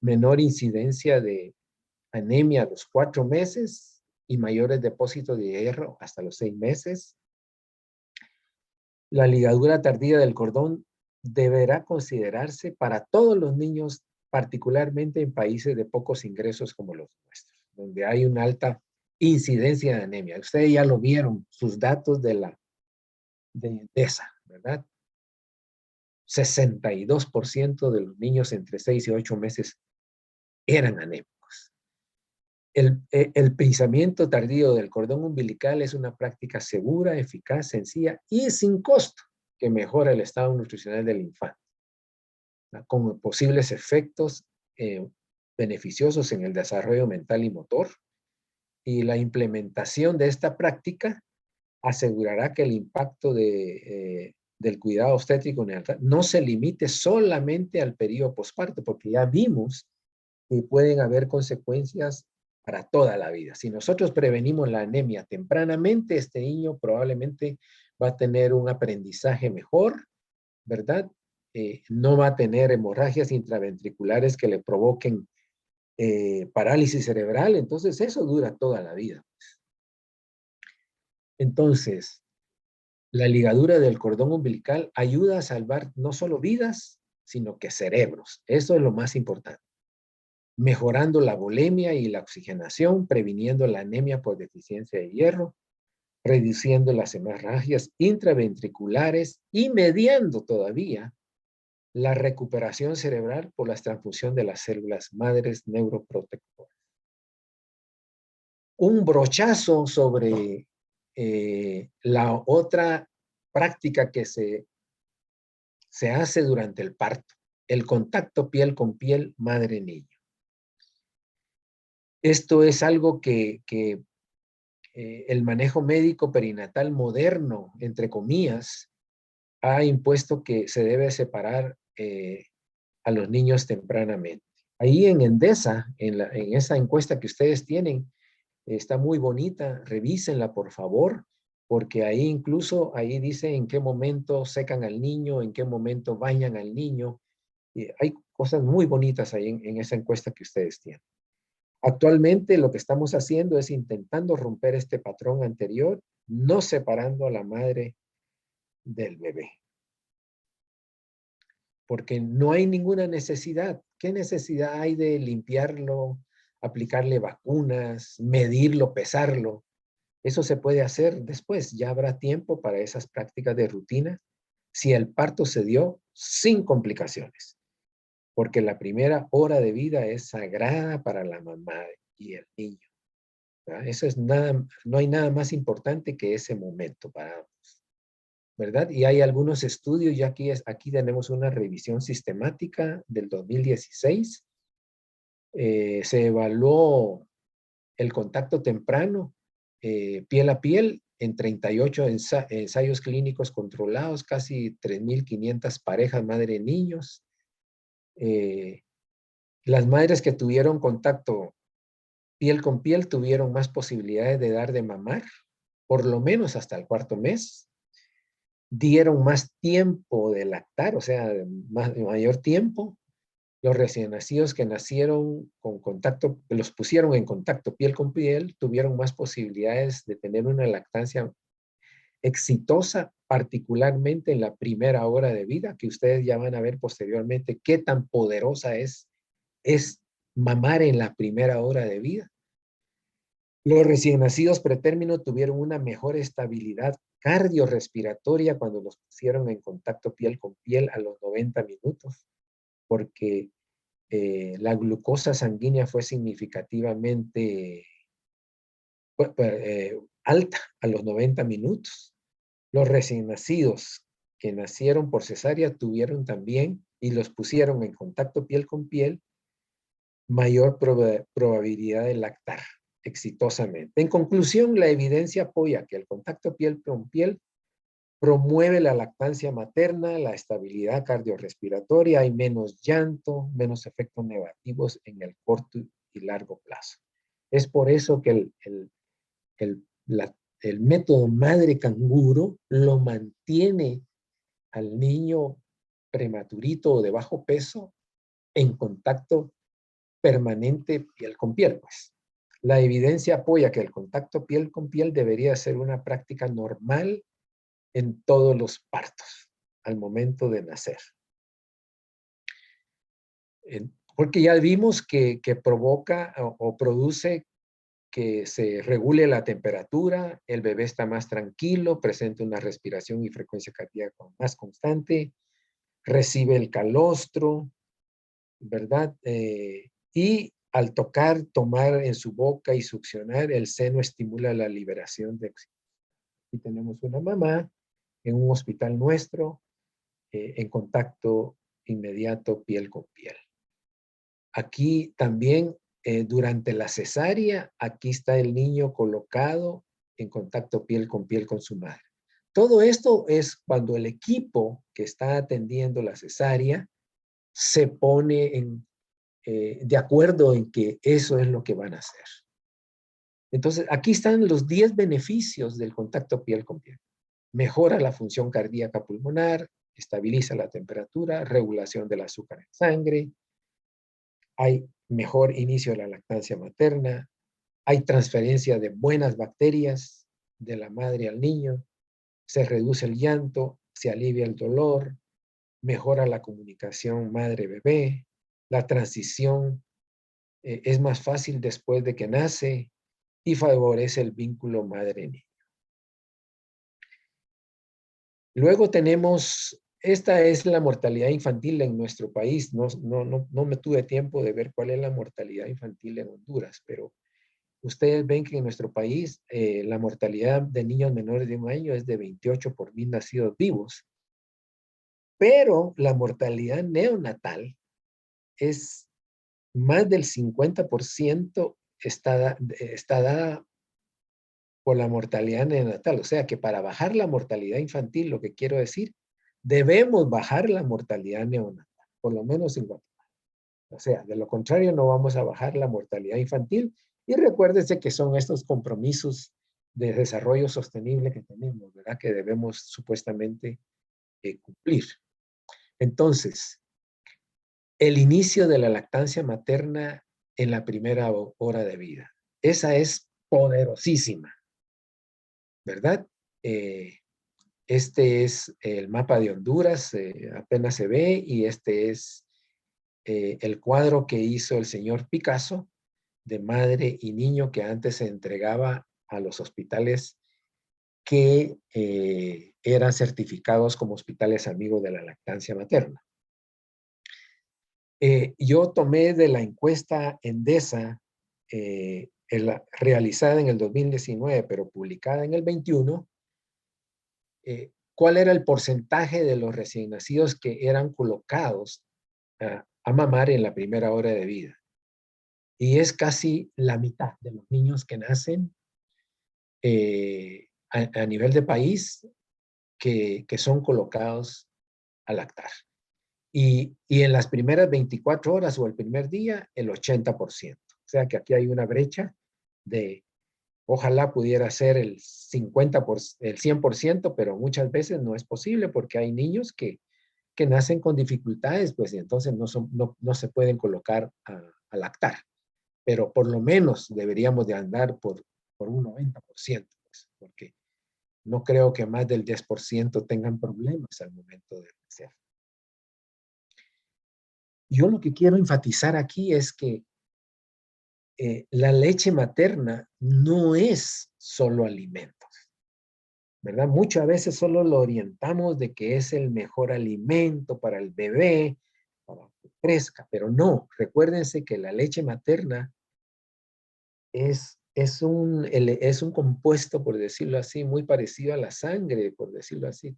menor incidencia de anemia a los 4 meses y mayores depósitos de hierro hasta los 6 meses. La ligadura tardía del cordón deberá considerarse para todos los niños, particularmente en países de pocos ingresos como los nuestros, donde hay una alta incidencia de anemia. Ustedes ya lo vieron, sus datos de esa, ¿verdad? 62% de los niños entre 6 y 8 meses eran anémicos. El pensamiento tardío del cordón umbilical es una práctica segura, eficaz, sencilla y sin costo que mejora el estado nutricional del infante, ¿no? Con posibles efectos beneficiosos en el desarrollo mental y motor. Y la implementación de esta práctica asegurará que el impacto del cuidado obstétrico neonatal no se limite solamente al periodo posparto, porque ya vimos que pueden haber consecuencias para toda la vida. Si nosotros prevenimos la anemia tempranamente, este niño probablemente va a tener un aprendizaje mejor, ¿verdad? No va a tener hemorragias intraventriculares que le provoquen parálisis cerebral, entonces eso dura toda la vida. Entonces, la ligadura del cordón umbilical ayuda a salvar no solo vidas, sino que cerebros. Eso es lo más importante. Mejorando la bulimia y la oxigenación, previniendo la anemia por deficiencia de hierro, reduciendo las hemorragias intraventriculares y mediando todavía la recuperación cerebral por la transfusión de las células madres neuroprotectoras. Un brochazo sobre la otra práctica que se hace durante el parto, el contacto piel con piel madre-niño. Esto es algo que el manejo médico perinatal moderno, entre comillas, ha impuesto que se debe separar a los niños tempranamente. Ahí en Endesa, en esa encuesta que ustedes tienen, está muy bonita, revísenla por favor, porque ahí incluso, ahí dice en qué momento secan al niño, en qué momento bañan al niño. Y hay cosas muy bonitas ahí en esa encuesta que ustedes tienen. Actualmente lo que estamos haciendo es intentando romper este patrón anterior, no separando a la madre del bebé. Porque no hay ninguna necesidad. ¿Qué necesidad hay de limpiarlo, aplicarle vacunas, medirlo, pesarlo? Eso se puede hacer después. Ya habrá tiempo para esas prácticas de rutina si el parto se dio sin complicaciones. Porque la primera hora de vida es sagrada para la mamá y el niño. ¿Verdad? Eso es nada, no hay nada más importante que ese momento para ambos, ¿verdad? Y hay algunos estudios, ya aquí tenemos una revisión sistemática del 2016. Se evaluó el contacto temprano, piel a piel, en 38 ensayos clínicos controlados, casi 3.500 parejas madre-niños. Las madres que tuvieron contacto piel con piel tuvieron más posibilidades de dar de mamar, por lo menos hasta el cuarto mes. Dieron más tiempo de lactar, o sea, mayor tiempo. Los recién nacidos que nacieron con contacto, los pusieron en contacto piel con piel, tuvieron más posibilidades de tener una lactancia exitosa, particularmente en la primera hora de vida, que ustedes ya van a ver posteriormente qué tan poderosa es mamar en la primera hora de vida. Los recién nacidos pretérmino tuvieron una mejor estabilidad cardiorrespiratoria cuando los pusieron en contacto piel con piel a los 90 minutos, porque la glucosa sanguínea fue significativamente alta a los 90 minutos. Los recién nacidos que nacieron por cesárea tuvieron también, y los pusieron en contacto piel con piel, mayor probabilidad de lactar exitosamente. En conclusión, la evidencia apoya que el contacto piel con piel promueve la lactancia materna, la estabilidad cardiorrespiratoria, hay menos llanto, menos efectos negativos en el corto y largo plazo. Es por eso que el método madre canguro lo mantiene al niño prematurito o de bajo peso en contacto permanente piel con piel, pues. La evidencia apoya que el contacto piel con piel debería ser una práctica normal en todos los partos al momento de nacer. Porque ya vimos que provoca o produce que se regule la temperatura, el bebé está más tranquilo, presenta una respiración y frecuencia cardíaca más constante, recibe el calostro, ¿verdad? Y al tocar, tomar en su boca y succionar, el seno estimula la liberación de oxígeno. Aquí tenemos una mamá en un hospital nuestro, en contacto inmediato piel con piel. Aquí también, durante la cesárea, aquí está el niño colocado en contacto piel con su madre. Todo esto es cuando el equipo que está atendiendo la cesárea se pone de acuerdo en que eso es lo que van a hacer. Entonces, aquí están los 10 beneficios del contacto piel con piel. Mejora la función cardíaca pulmonar, estabiliza la temperatura, regulación del azúcar en sangre, hay mejor inicio de la lactancia materna, hay transferencia de buenas bacterias de la madre al niño, se reduce el llanto, se alivia el dolor, mejora la comunicación madre-bebé, la transición es más fácil después de que nace y favorece el vínculo madre-niño. Luego tenemos, esta es la mortalidad infantil en nuestro país. No me tuve tiempo de ver cuál es la mortalidad infantil en Honduras, pero ustedes ven que en nuestro país la mortalidad de niños menores de 1 año es de 28 por 1000 nacidos vivos, pero la mortalidad neonatal es más del 50% está dada por la mortalidad neonatal. O sea que para bajar la mortalidad infantil, lo que quiero decir, debemos bajar la mortalidad neonatal, por lo menos en Guatemala. O sea, de lo contrario no vamos a bajar la mortalidad infantil. Y recuérdense que son estos compromisos de desarrollo sostenible que tenemos, ¿verdad? Que debemos supuestamente cumplir. Entonces, el inicio de la lactancia materna en la primera hora de vida. Esa es poderosísima, ¿verdad? Este es el mapa de Honduras, apenas se ve, y este es el cuadro que hizo el señor Picasso de madre y niño que antes se entregaba a los hospitales que eran certificados como hospitales amigos de la lactancia materna. Yo tomé de la encuesta Endesa, realizada en el 2019, pero publicada en el 21, cuál era el porcentaje de los recién nacidos que eran colocados a mamar en la primera hora de vida. Y es casi la mitad de los niños que nacen a nivel de país que son colocados a lactar. Y en las primeras 24 horas o el primer día, el 80%. O sea que aquí hay una brecha de, ojalá pudiera ser el 100%, pero muchas veces no es posible porque hay niños que nacen con dificultades, pues y entonces no se pueden colocar a lactar. Pero por lo menos deberíamos de andar por un 90%, pues, porque no creo que más del 10% tengan problemas al momento de nacer. Yo lo que quiero enfatizar aquí es que la leche materna no es solo alimentos, ¿verdad? Muchas veces solo lo orientamos de que es el mejor alimento para el bebé, para que crezca, pero no, recuérdense que la leche materna es un compuesto, por decirlo así, muy parecido a la sangre, por decirlo así.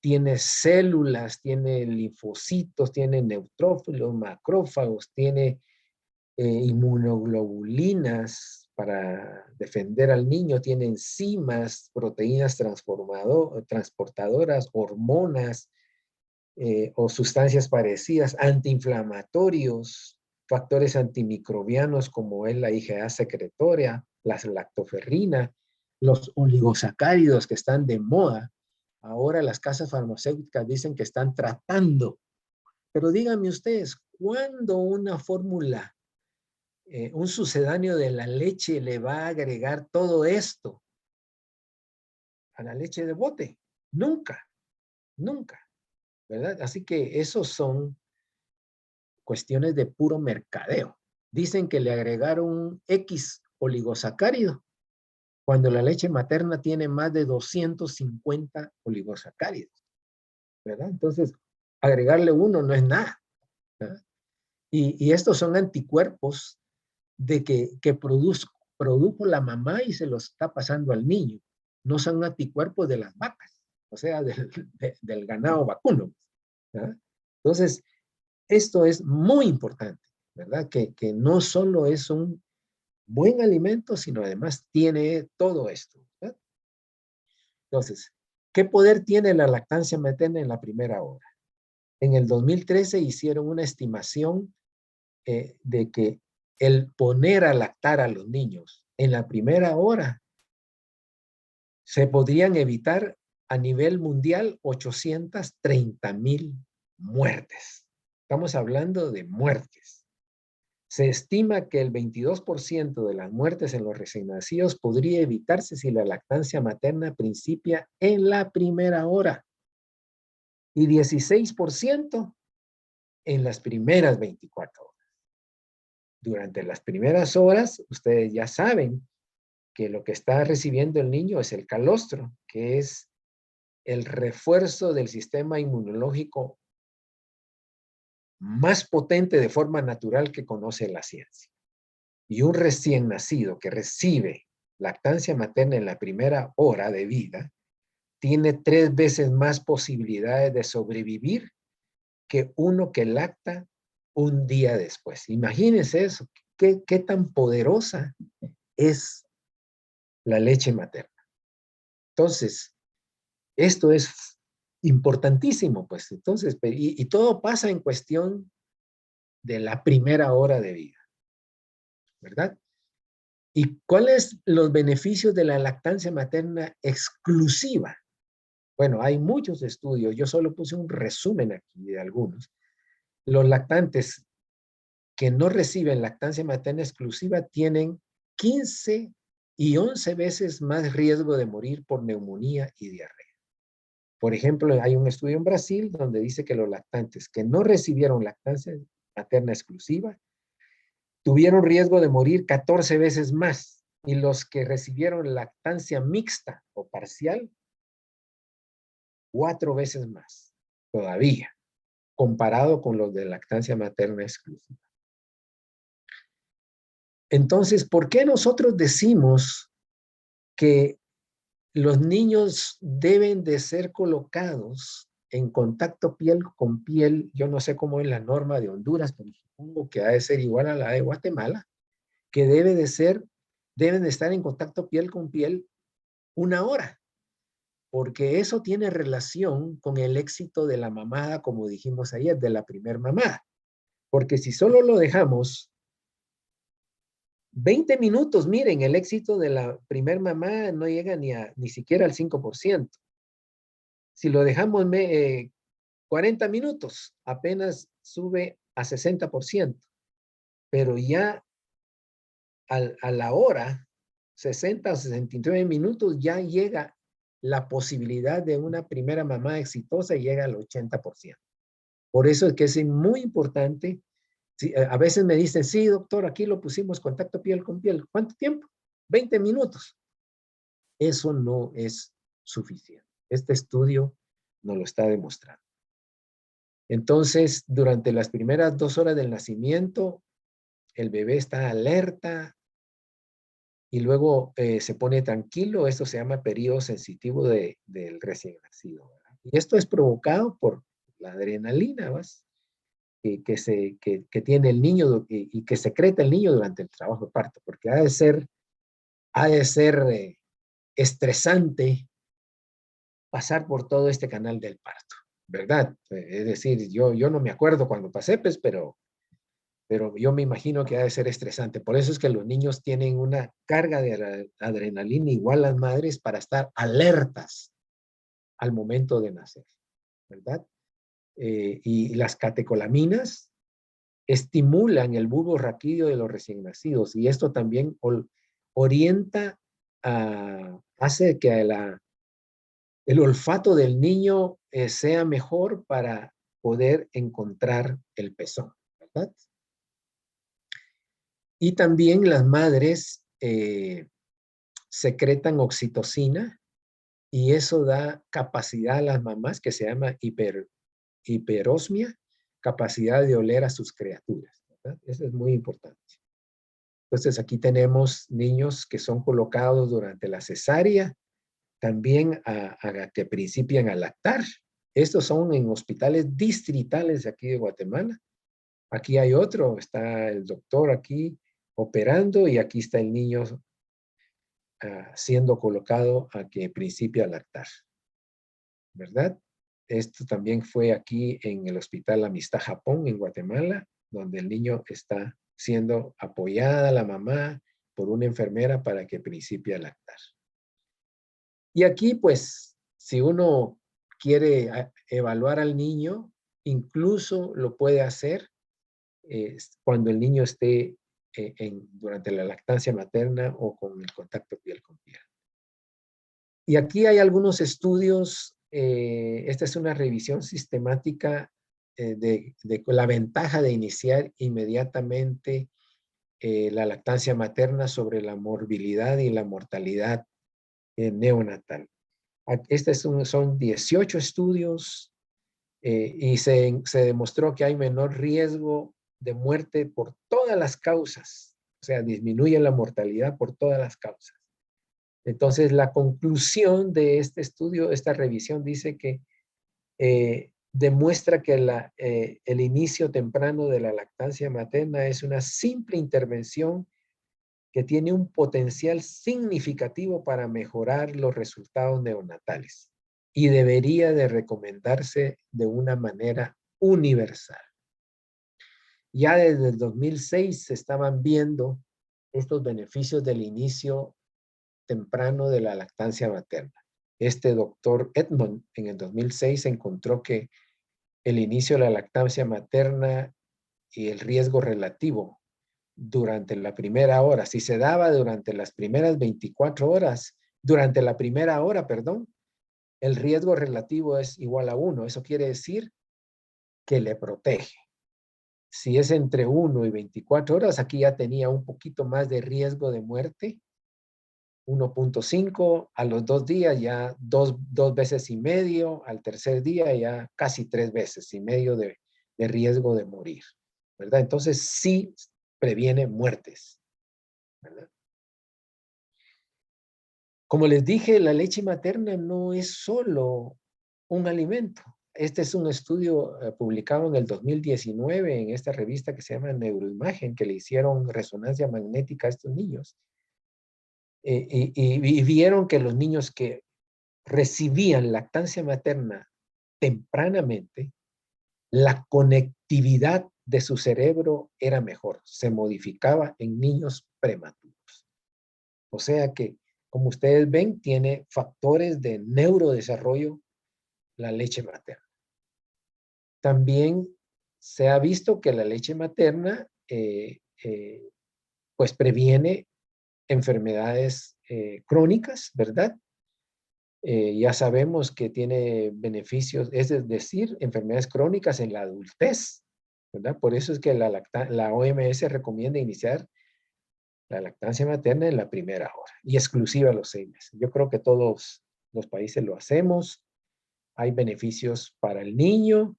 Tiene células, tiene linfocitos, tiene neutrófilos, macrófagos, tiene inmunoglobulinas para defender al niño, tiene enzimas, proteínas transportadoras, hormonas o sustancias parecidas, antiinflamatorios, factores antimicrobianos como es la IgA secretoria, la lactoferrina, los oligosacáridos que están de moda. Ahora las casas farmacéuticas dicen que están tratando. Pero díganme ustedes, ¿cuándo una fórmula, un sucedáneo de la leche le va a agregar todo esto a la leche de bote? Nunca, nunca, ¿verdad? Así que esos son cuestiones de puro mercadeo. Dicen que le agregaron un X oligosacárido cuando la leche materna tiene más de 250 oligosacáridos, ¿verdad? Entonces, agregarle uno no es nada, ¿verdad? Y estos son anticuerpos de que produjo la mamá y se los está pasando al niño. No son anticuerpos de las vacas, o sea, del ganado vacuno, ¿verdad? Entonces, esto es muy importante, ¿verdad? Que no solo es un buen alimento, sino además tiene todo esto, ¿verdad? Entonces, ¿qué poder tiene la lactancia materna en la primera hora? En el 2013 hicieron una estimación de que el poner a lactar a los niños en la primera hora se podrían evitar a nivel mundial 830,000 muertes. Estamos hablando de muertes. Se estima que el 22% de las muertes en los recién nacidos podría evitarse si la lactancia materna principia en la primera hora. y 16% en las primeras 24 horas. Durante las primeras horas, ustedes ya saben que lo que está recibiendo el niño es el calostro, que es el refuerzo del sistema inmunológico más potente de forma natural que conoce la ciencia. Y un recién nacido que recibe lactancia materna en la primera hora de vida tiene 3 veces más posibilidades de sobrevivir que uno que lacta un día después. Imagínense eso, qué tan poderosa es la leche materna. Entonces, esto es importantísimo, pues. Entonces, y todo pasa en cuestión de la primera hora de vida, ¿verdad? ¿Y cuáles los beneficios de la lactancia materna exclusiva? Bueno, hay muchos estudios, yo solo puse un resumen aquí de algunos. Los lactantes que no reciben lactancia materna exclusiva tienen 15 y 11 veces más riesgo de morir por neumonía y diarrea. Por ejemplo, hay un estudio en Brasil donde dice que los lactantes que no recibieron lactancia materna exclusiva tuvieron riesgo de morir 14 veces más, y los que recibieron lactancia mixta o parcial, 4 veces más todavía, comparado con los de lactancia materna exclusiva. Entonces, ¿por qué nosotros decimos que los niños deben de ser colocados en contacto piel con piel? Yo no sé cómo es la norma de Honduras, pero supongo que ha de ser igual a la de Guatemala, que deben de estar en contacto piel con piel 1 hora, porque eso tiene relación con el éxito de la mamada, como dijimos ayer, de la primer mamada. Porque si solo lo dejamos 20 minutos, miren, el éxito de la primer mamá no llega ni siquiera al 5%. Si lo dejamos 40 minutos, apenas sube a 60%. Pero ya a la hora, 60 o 69 minutos, ya llega la posibilidad de una primera mamá exitosa y llega al 80%. Por eso es que es muy importante. Sí, a veces me dicen, sí, doctor, aquí lo pusimos contacto piel con piel. ¿Cuánto tiempo? 20 minutos. Eso no es suficiente. Este estudio nos lo está demostrando. Entonces, durante las primeras 2 horas del nacimiento, el bebé está alerta y luego se pone tranquilo. Esto se llama periodo sensitivo del recién nacido, ¿verdad? Y esto es provocado por la adrenalina, ¿vas? Que tiene el niño y que secreta el niño durante el trabajo de parto, porque ha de ser estresante pasar por todo este canal del parto, ¿verdad? Es decir, yo no me acuerdo cuando pasé, pues, pero yo me imagino que ha de ser estresante. Por eso es que los niños tienen una carga de adrenalina igual a las madres para estar alertas al momento de nacer, ¿verdad? Y las catecolaminas estimulan el bulbo raquídeo de los recién nacidos, y esto también orienta, hace que el olfato del niño sea mejor para poder encontrar el pezón, ¿verdad? Y también las madres secretan oxitocina, y eso da capacidad a las mamás que se llama hiperosmia, capacidad de oler a sus criaturas, ¿verdad? Eso es muy importante. Entonces aquí tenemos niños que son colocados durante la cesárea, también a que principian a lactar. Estos son en hospitales distritales de aquí de Guatemala. Aquí hay otro, está el doctor aquí operando, y aquí está el niño siendo colocado a que principie a lactar, ¿verdad? Esto también fue aquí en el Hospital Amistad Japón, en Guatemala, donde el niño está siendo apoyada la mamá por una enfermera para que principie a lactar. Y aquí, pues, si uno quiere evaluar al niño, incluso lo puede hacer cuando el niño esté durante la lactancia materna o con el contacto piel con piel. Y aquí hay algunos estudios esta es una revisión sistemática de la ventaja de iniciar inmediatamente la lactancia materna sobre la morbilidad y la mortalidad neonatal. Estos son 18 estudios y se demostró que hay menor riesgo de muerte por todas las causas. O sea, disminuye la mortalidad por todas las causas. Entonces, la conclusión de este estudio, esta revisión, dice que demuestra que el inicio temprano de la lactancia materna es una simple intervención que tiene un potencial significativo para mejorar los resultados neonatales y debería de recomendarse de una manera universal. Ya desde el 2006 se estaban viendo estos beneficios del inicio temprano de la lactancia materna. Este doctor Edmond en el 2006 encontró que el inicio de la lactancia materna y el riesgo relativo durante la primera hora, si se daba durante las primeras 24 horas, durante la primera hora, perdón, el riesgo relativo es igual a 1. Eso quiere decir que le protege. Si es entre 1 y 24 horas, aquí ya tenía un poquito más de riesgo de muerte, 1.5, a los 2 días ya dos veces y medio, al tercer día ya casi 3 veces y medio de riesgo de morir, ¿verdad? Entonces sí previene muertes, ¿verdad? Como les dije, la leche materna no es solo un alimento. Este es un estudio publicado en el 2019 en esta revista que se llama Neuroimagen, que le hicieron resonancia magnética a estos niños. Y vieron que los niños que recibían lactancia materna tempranamente, la conectividad de su cerebro era mejor, se modificaba en niños prematuros. O sea que, como ustedes ven, tiene factores de neurodesarrollo la leche materna. También se ha visto que la leche materna pues previene enfermedades crónicas, ¿verdad? Ya sabemos que tiene beneficios, es decir, enfermedades crónicas en la adultez, ¿verdad? Por eso es que la OMS recomienda iniciar la lactancia materna en la primera hora y exclusiva a los 6 meses. Yo creo que todos los países lo hacemos. Hay beneficios para el niño,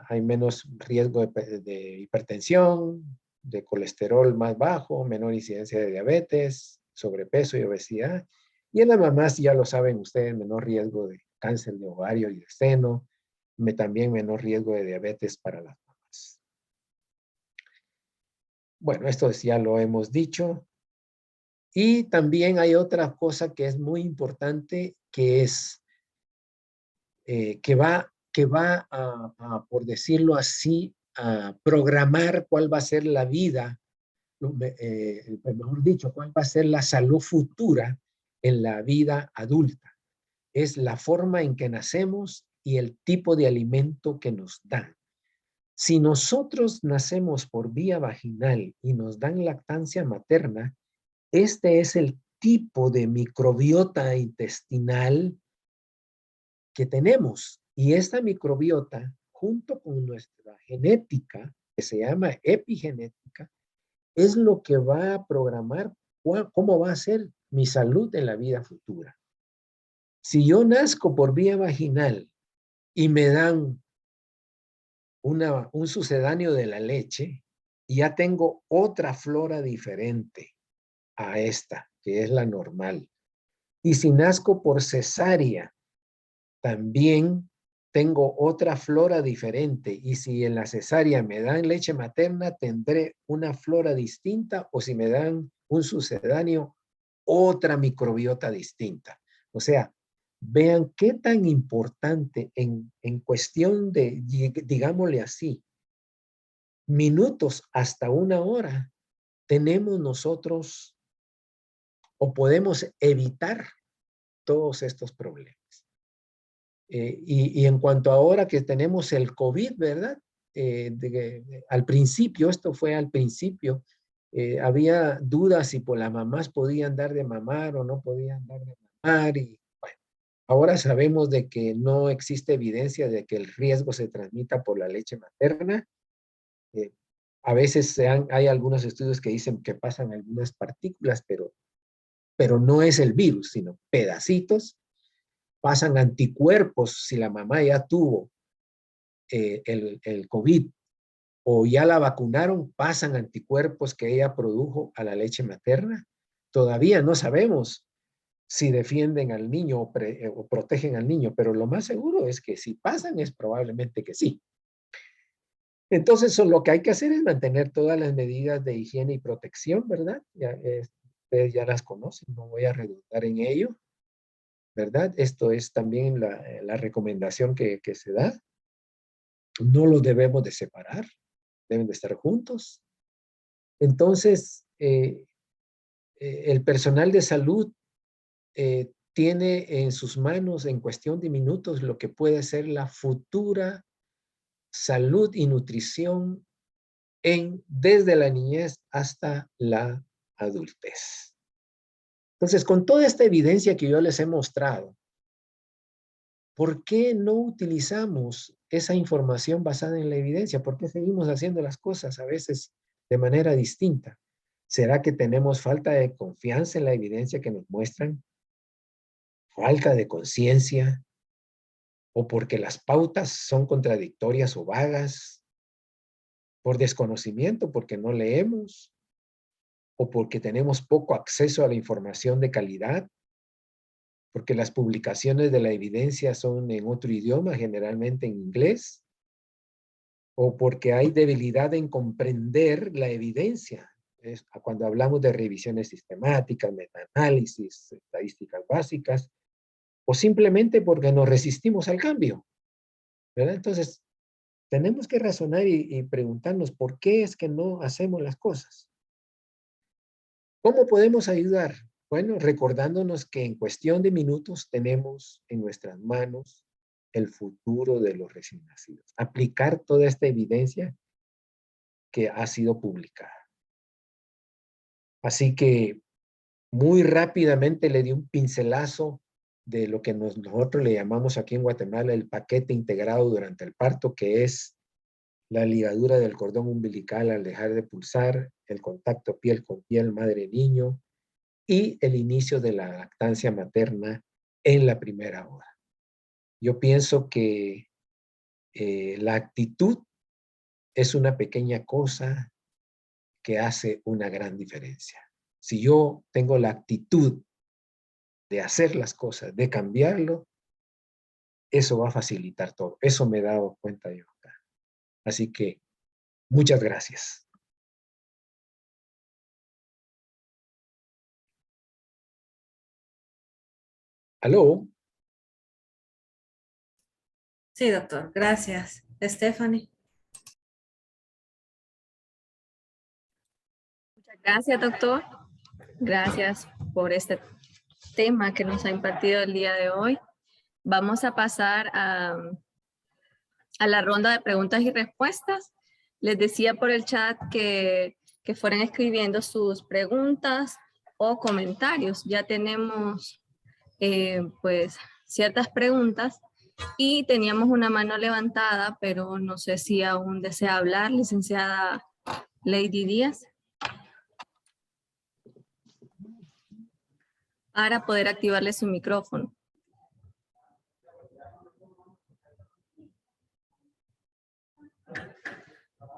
hay menos riesgo de hipertensión, de colesterol más bajo, menor incidencia de diabetes, sobrepeso y obesidad. Y en las mamás, ya lo saben ustedes, menor riesgo de cáncer de ovario y de seno, también menor riesgo de diabetes para las mamás. Bueno, esto ya lo hemos dicho. Y también hay otra cosa que es muy importante, que es que va por decirlo así, a programar cuál va a ser la vida, mejor dicho, cuál va a ser la salud futura en la vida adulta. Es la forma en que nacemos y el tipo de alimento que nos dan. Si nosotros nacemos por vía vaginal y nos dan lactancia materna, este es el tipo de microbiota intestinal que tenemos. Y esta microbiota, junto con nuestra genética, que se llama epigenética, es lo que va a programar cómo va a ser mi salud en la vida futura. Si yo nazco por vía vaginal y me dan un sucedáneo de la leche, ya tengo otra flora diferente a esta, que es la normal. Y si nazco por cesárea, también tengo otra flora diferente. Y si en la cesárea me dan leche materna, tendré una flora distinta, o si me dan un sucedáneo, otra microbiota distinta. O sea, vean qué tan importante en cuestión de, digámosle así, minutos hasta una hora, tenemos nosotros o podemos evitar todos estos problemas. Y en cuanto ahora que tenemos el COVID, ¿verdad? Al principio, esto fue al principio, había dudas si por las mamás podían dar de mamar o no podían dar de mamar. Y bueno, Ahora sabemos de que no existe evidencia de que el riesgo se transmita por la leche materna. Eh, a veces hay algunos estudios que dicen que pasan algunas partículas, pero no es el virus, sino pedacitos. Pasan anticuerpos si la mamá ya tuvo el COVID o ya la vacunaron, pasan anticuerpos que ella produjo a la leche materna. Todavía no sabemos si defienden al niño o protegen al niño, pero lo más seguro es que si pasan es probablemente que sí. Entonces, lo que hay que hacer es mantener todas las medidas de higiene y protección, ¿verdad? Ustedes ya las conocen, no voy a redundar en ello, ¿verdad? Esto es también la recomendación que se da. No los debemos de separar, deben de estar juntos. Entonces, el personal de salud tiene en sus manos, en cuestión de minutos, lo que puede ser la futura salud y nutrición desde la niñez hasta la adultez. Entonces, con toda esta evidencia que yo les he mostrado, ¿por qué no utilizamos esa información basada en la evidencia? ¿Por qué seguimos haciendo las cosas a veces de manera distinta? ¿Será que tenemos falta de confianza en la evidencia que nos muestran? ¿Falta de conciencia? ¿O porque las pautas son contradictorias o vagas? ¿Por desconocimiento, porque no leemos? ¿O porque tenemos poco acceso a la información de calidad? Porque las publicaciones de la evidencia son en otro idioma, generalmente en inglés, o porque hay debilidad en comprender la evidencia. Cuando hablamos de revisiones sistemáticas, metaanálisis, estadísticas básicas, o simplemente porque nos resistimos al cambio, ¿verdad? Entonces, tenemos que razonar y preguntarnos por qué es que no hacemos las cosas. ¿Cómo podemos ayudar? Bueno, recordándonos que en cuestión de minutos tenemos en nuestras manos el futuro de los recién nacidos. Aplicar toda esta evidencia que ha sido publicada. Así que muy rápidamente le di un pincelazo de lo que nosotros le llamamos aquí en Guatemala el paquete integrado durante el parto, que es la ligadura del cordón umbilical al dejar de pulsar, el contacto piel con piel madre-niño, y el inicio de la lactancia materna en la primera hora. Yo pienso que la actitud es una pequeña cosa que hace una gran diferencia. Si yo tengo la actitud de hacer las cosas, de cambiarlo, eso va a facilitar todo. Eso me he dado cuenta yo acá. Así que muchas gracias. ¿Aló? Sí, doctor. Gracias. Stephanie. Gracias, doctor. Gracias por este tema que nos ha impartido el día de hoy. Vamos a pasar a la ronda de preguntas y respuestas. Les decía por el chat que fueran escribiendo sus preguntas o comentarios. Ya tenemos pues ciertas preguntas y teníamos una mano levantada, pero no sé si aún desea hablar, licenciada Lady Díaz, para poder activarle su micrófono.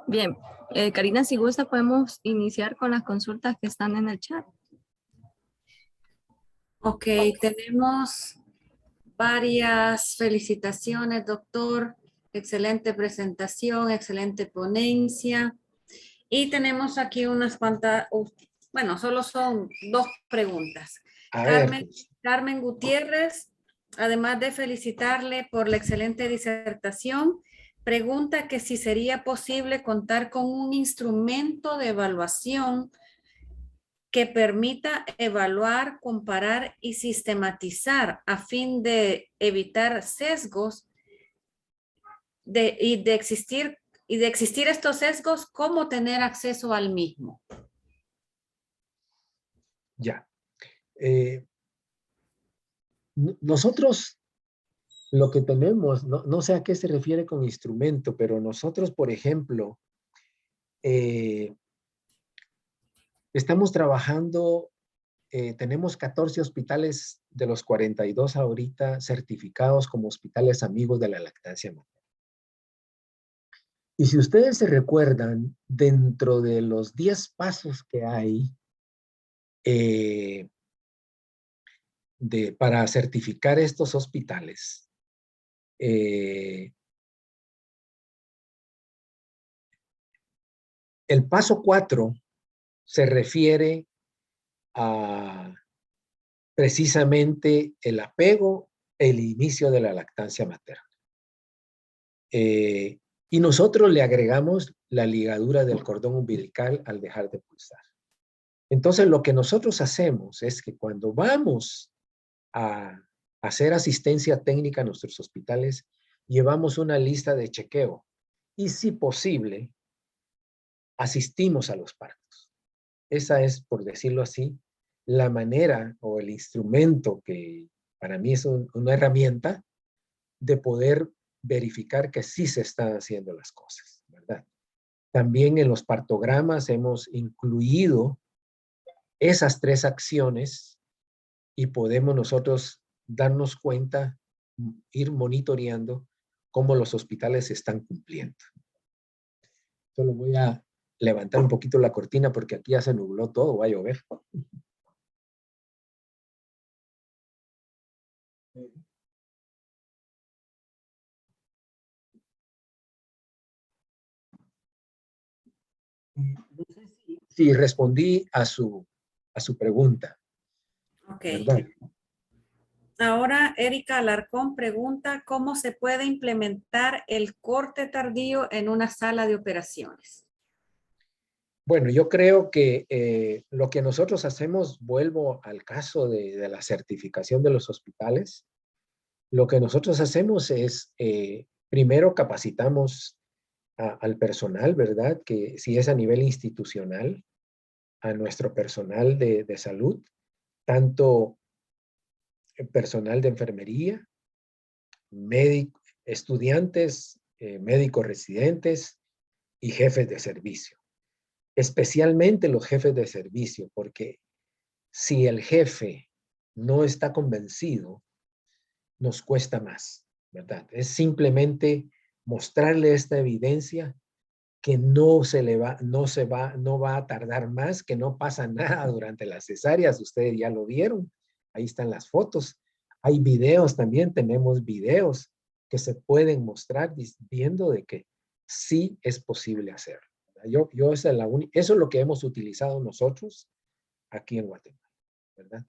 Bien, Karina, si gusta podemos iniciar con las consultas que están en el chat. Ok, tenemos varias felicitaciones, doctor. Excelente presentación, excelente ponencia. Y tenemos aquí unas cuantas, bueno, solo son dos preguntas. A ver, pues. Carmen Gutiérrez, además de felicitarle por la excelente disertación, pregunta que si sería posible contar con un instrumento de evaluación que permita evaluar, comparar y sistematizar a fin de evitar sesgos y de existir estos sesgos, ¿cómo tener acceso al mismo? Ya. Nosotros lo que tenemos, no sé a qué se refiere con instrumento, pero nosotros, por ejemplo, estamos trabajando, tenemos 14 hospitales de los 42 ahorita certificados como hospitales amigos de la lactancia materna. Y si ustedes se recuerdan, dentro de los 10 pasos que hay para certificar estos hospitales, el paso 4 se refiere a precisamente el apego, el inicio de la lactancia materna. Y nosotros le agregamos la ligadura del cordón umbilical al dejar de pulsar. Entonces, lo que nosotros hacemos es que cuando vamos a hacer asistencia técnica a nuestros hospitales, llevamos una lista de chequeo y, si posible, asistimos a los partos. Esa es, por decirlo así, la manera o el instrumento que para mí es una herramienta de poder verificar que sí se están haciendo las cosas, ¿verdad? También en los partogramas hemos incluido esas 3 acciones y podemos nosotros darnos cuenta, ir monitoreando cómo los hospitales están cumpliendo. Solo voy a levantar un poquito la cortina porque aquí ya se nubló todo, va a llover. No sé si respondí a su pregunta, Ok. ¿verdad? Ahora Erika Alarcón pregunta cómo se puede implementar el corte tardío en una sala de operaciones. Bueno, yo creo que lo que nosotros hacemos, vuelvo al caso de la certificación de los hospitales, lo que nosotros hacemos es, primero capacitamos al personal, ¿verdad? Que si es a nivel institucional, a nuestro personal de salud, tanto personal de enfermería, estudiantes, médicos residentes y jefes de servicio. Especialmente los jefes de servicio, porque si el jefe no está convencido, nos cuesta más, ¿verdad? Es simplemente mostrarle esta evidencia que no va a tardar más, que no pasa nada durante las cesáreas. Ustedes ya lo vieron, ahí están las fotos. Hay videos también, tenemos videos que se pueden mostrar viendo de que sí es posible hacerlo. Eso es lo que hemos utilizado nosotros aquí en Guatemala, ¿verdad?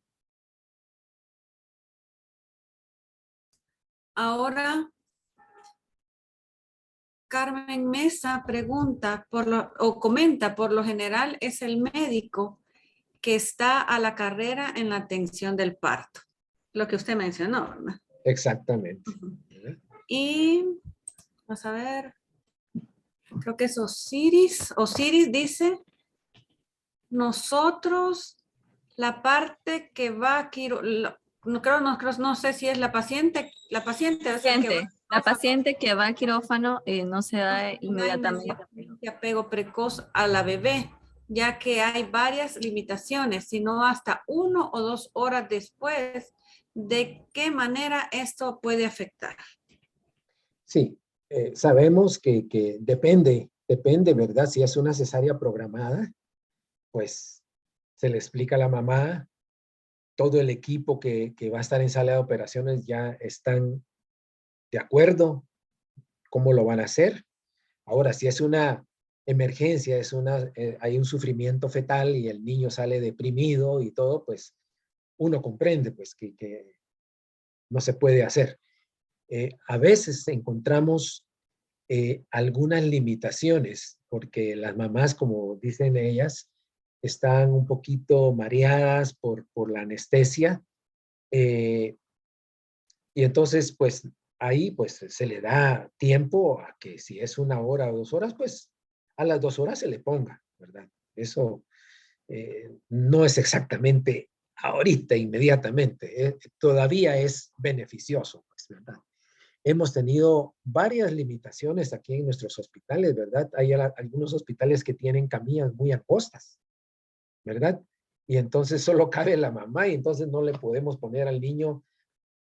Ahora Carmen Mesa pregunta comenta, por lo general es el médico que está a la carrera en la atención del parto. Lo que usted mencionó, ¿verdad? Exactamente. ¿Verdad? Y vamos a ver, creo que es Osiris. Osiris dice, nosotros, la parte que va a no sé si es la paciente es el que va La paciente que va al quirófano no se da no da inmediatamente. inmediatamente apego precoz a la bebé, ya que hay varias limitaciones, sino hasta 1 o 2 horas después. ¿De qué manera esto puede afectar? Sí, sabemos que depende, ¿verdad? Si es una cesárea programada, pues se le explica a la mamá, todo el equipo que va a estar en sala de operaciones ya están de acuerdo cómo lo van a hacer. Ahora, si es una emergencia, hay un sufrimiento fetal y el niño sale deprimido y todo, pues uno comprende pues que no se puede hacer. A veces encontramos algunas limitaciones porque las mamás, como dicen ellas, están un poquito mareadas por la anestesia y entonces pues ahí pues se le da tiempo a que si es 1 hora o 2 horas, pues a las 2 horas se le ponga, ¿verdad? Eso no es exactamente ahorita, inmediatamente, todavía es beneficioso, pues, ¿verdad? Hemos tenido varias limitaciones aquí en nuestros hospitales, ¿verdad? Hay algunos hospitales que tienen camillas muy angostas, ¿verdad? Y entonces solo cabe la mamá y entonces no le podemos poner al niño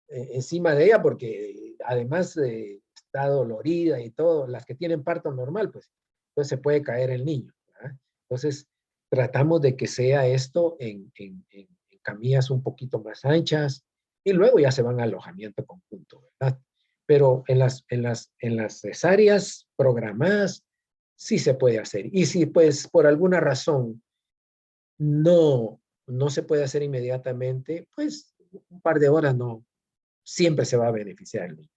encima de ella porque además está dolorida y todo, las que tienen parto normal, pues, entonces se puede caer el niño, ¿verdad? Entonces tratamos de que sea esto en camillas un poquito más anchas y luego ya se van a alojamiento conjunto, ¿verdad? Pero en las cesáreas programadas sí se puede hacer. Y si pues por alguna razón no se puede hacer inmediatamente, pues un par de horas no, siempre se va a beneficiar el niño.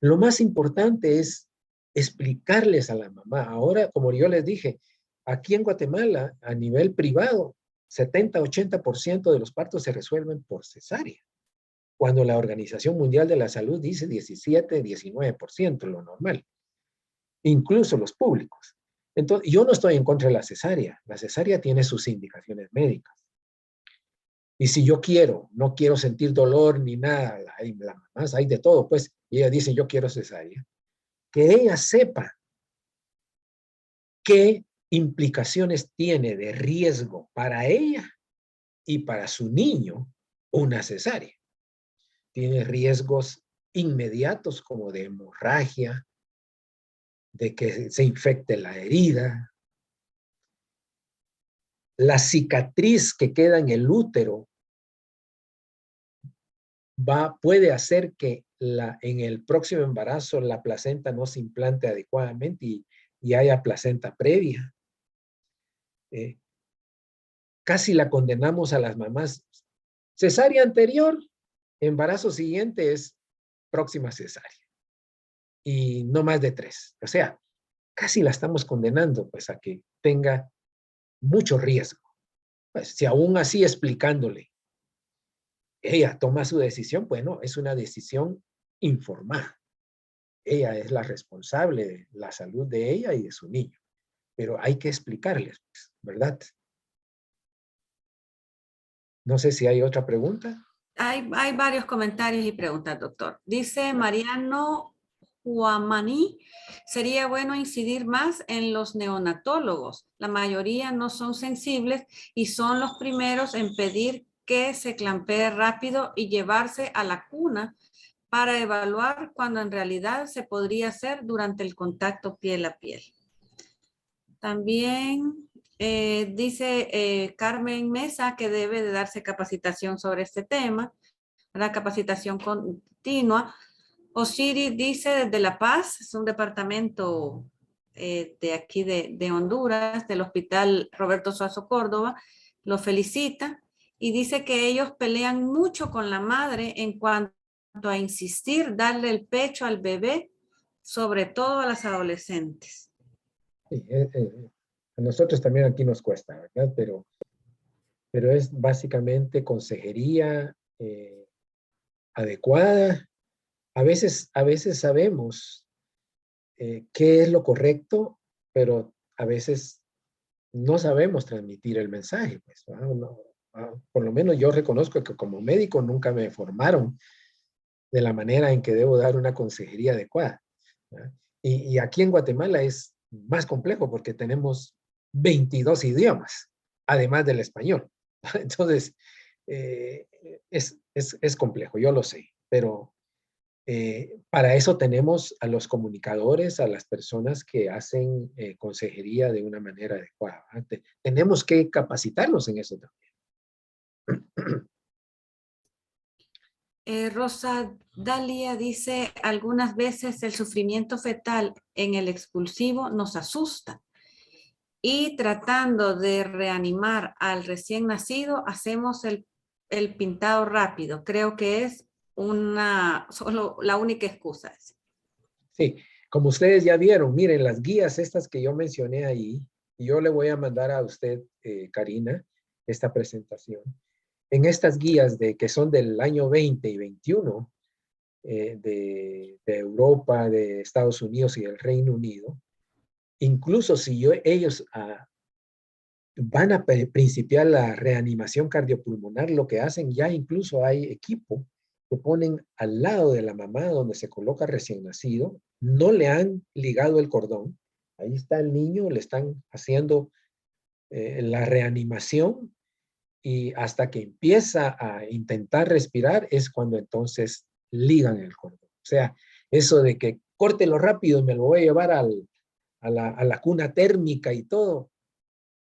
Lo más importante es explicarles a la mamá. Ahora, como yo les dije, aquí en Guatemala, a nivel privado, 70-80% de los partos se resuelven por cesárea, cuando la Organización Mundial de la Salud dice 17-19%, lo normal, incluso los públicos. Entonces, yo no estoy en contra de la cesárea. La cesárea tiene sus indicaciones médicas. Y si yo no quiero sentir dolor ni nada, la mamá, hay de todo, pues, y ella dice, yo quiero cesárea, que ella sepa qué implicaciones tiene de riesgo para ella y para su niño una cesárea. Tiene riesgos inmediatos como de hemorragia, de que se infecte la herida, la cicatriz que queda en el útero puede hacer que en el próximo embarazo la placenta no se implante adecuadamente y haya placenta previa. Casi la condenamos a las mamás. Cesárea anterior, embarazo siguiente es próxima cesárea. Y no más de 3. O sea, casi la estamos condenando pues a que tenga mucho riesgo. Pues si aún así explicándole, ella toma su decisión, bueno, es una decisión informada. Ella es la responsable de la salud de ella y de su niño. Pero hay que explicarles, pues, ¿verdad? No sé si hay otra pregunta. Hay varios comentarios y preguntas, doctor. Dice Mariano Huamaní, sería bueno incidir más en los neonatólogos. La mayoría no son sensibles y son los primeros en pedir que se clampee rápido y llevarse a la cuna para evaluar cuando en realidad se podría hacer durante el contacto piel a piel. También dice Carmen Mesa que debe de darse capacitación sobre este tema, la capacitación continua. Osiris dice desde La Paz, es un departamento de aquí de Honduras, del Hospital Roberto Suazo Córdoba, lo felicita y dice que ellos pelean mucho con la madre en cuanto a insistir, darle el pecho al bebé, sobre todo a las adolescentes. Sí, a nosotros también aquí nos cuesta, ¿verdad? Pero es básicamente consejería adecuada. A veces sabemos qué es lo correcto, pero a veces no sabemos transmitir el mensaje. Pues, por lo menos yo reconozco que como médico nunca me formaron de la manera en que debo dar una consejería adecuada, ¿verdad? Y aquí en Guatemala es más complejo porque tenemos 22 idiomas, además del español. Entonces, es complejo, yo lo sé, pero para eso tenemos a los comunicadores, a las personas que hacen consejería de una manera adecuada. Tenemos que capacitarnos en eso también. Rosa Dalia dice, algunas veces el sufrimiento fetal en el expulsivo nos asusta y tratando de reanimar al recién nacido, hacemos el pintado rápido. Creo que es solo la única excusa. Sí, como ustedes ya vieron, miren las guías estas que yo mencioné ahí, y yo le voy a mandar a usted, Karina, esta presentación. En estas guías que son del año 20 y 21, de Europa, de Estados Unidos y del Reino Unido, incluso si ellos van a principiar la reanimación cardiopulmonar, lo que hacen, ya incluso hay equipo que ponen al lado de la mamá donde se coloca recién nacido, no le han ligado el cordón, ahí está el niño, le están haciendo la reanimación y hasta que empieza a intentar respirar es cuando entonces ligan el cordón. O sea, eso de que córtelo rápido y me lo voy a llevar a la cuna térmica y todo,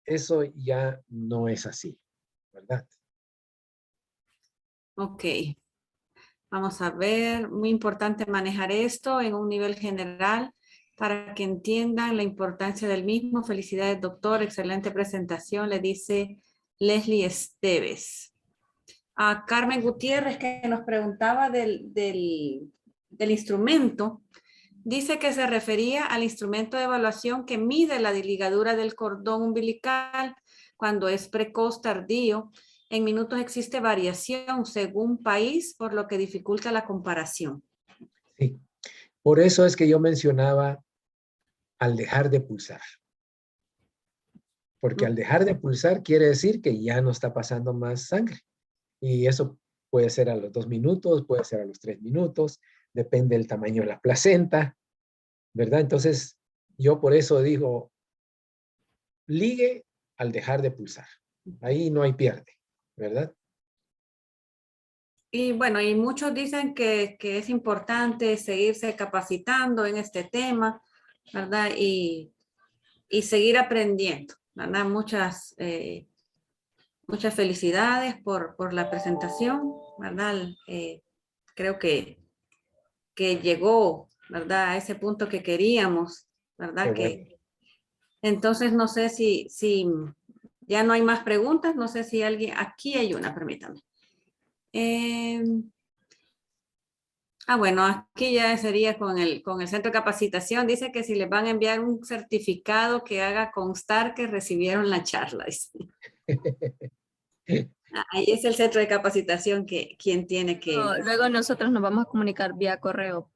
eso ya no es así, ¿verdad? Ok. Vamos a ver, muy importante manejar esto en un nivel general para que entiendan la importancia del mismo. Felicidades, doctor, excelente presentación, le dice Leslie Esteves. A Carmen Gutiérrez, que nos preguntaba del instrumento, dice que se refería al instrumento de evaluación que mide la ligadura del cordón umbilical cuando es precoz, tardío. En minutos existe variación según país, por lo que dificulta la comparación. Sí, por eso es que yo mencionaba al dejar de pulsar. Porque al dejar de pulsar quiere decir que ya no está pasando más sangre. Y eso puede ser a los 2 minutos, puede ser a los 3 minutos, depende del tamaño de la placenta, ¿verdad? Entonces, yo por eso digo, ligue al dejar de pulsar. Ahí no hay pierde, ¿verdad? Y bueno, y muchos dicen que es importante seguirse capacitando en este tema, ¿verdad? Y seguir aprendiendo, ¿verdad? Muchas felicidades por la presentación, ¿verdad? Creo que llegó, ¿verdad? A ese punto que queríamos, ¿verdad? Qué bueno. Entonces, no sé si ya no hay más preguntas, no sé si alguien, aquí hay una, permítame. Bueno, aquí ya sería con el centro de capacitación. Dice que si les van a enviar un certificado que haga constar que recibieron la charla. Ahí es el centro de capacitación que quien tiene que... Luego nosotros nos vamos a comunicar vía correo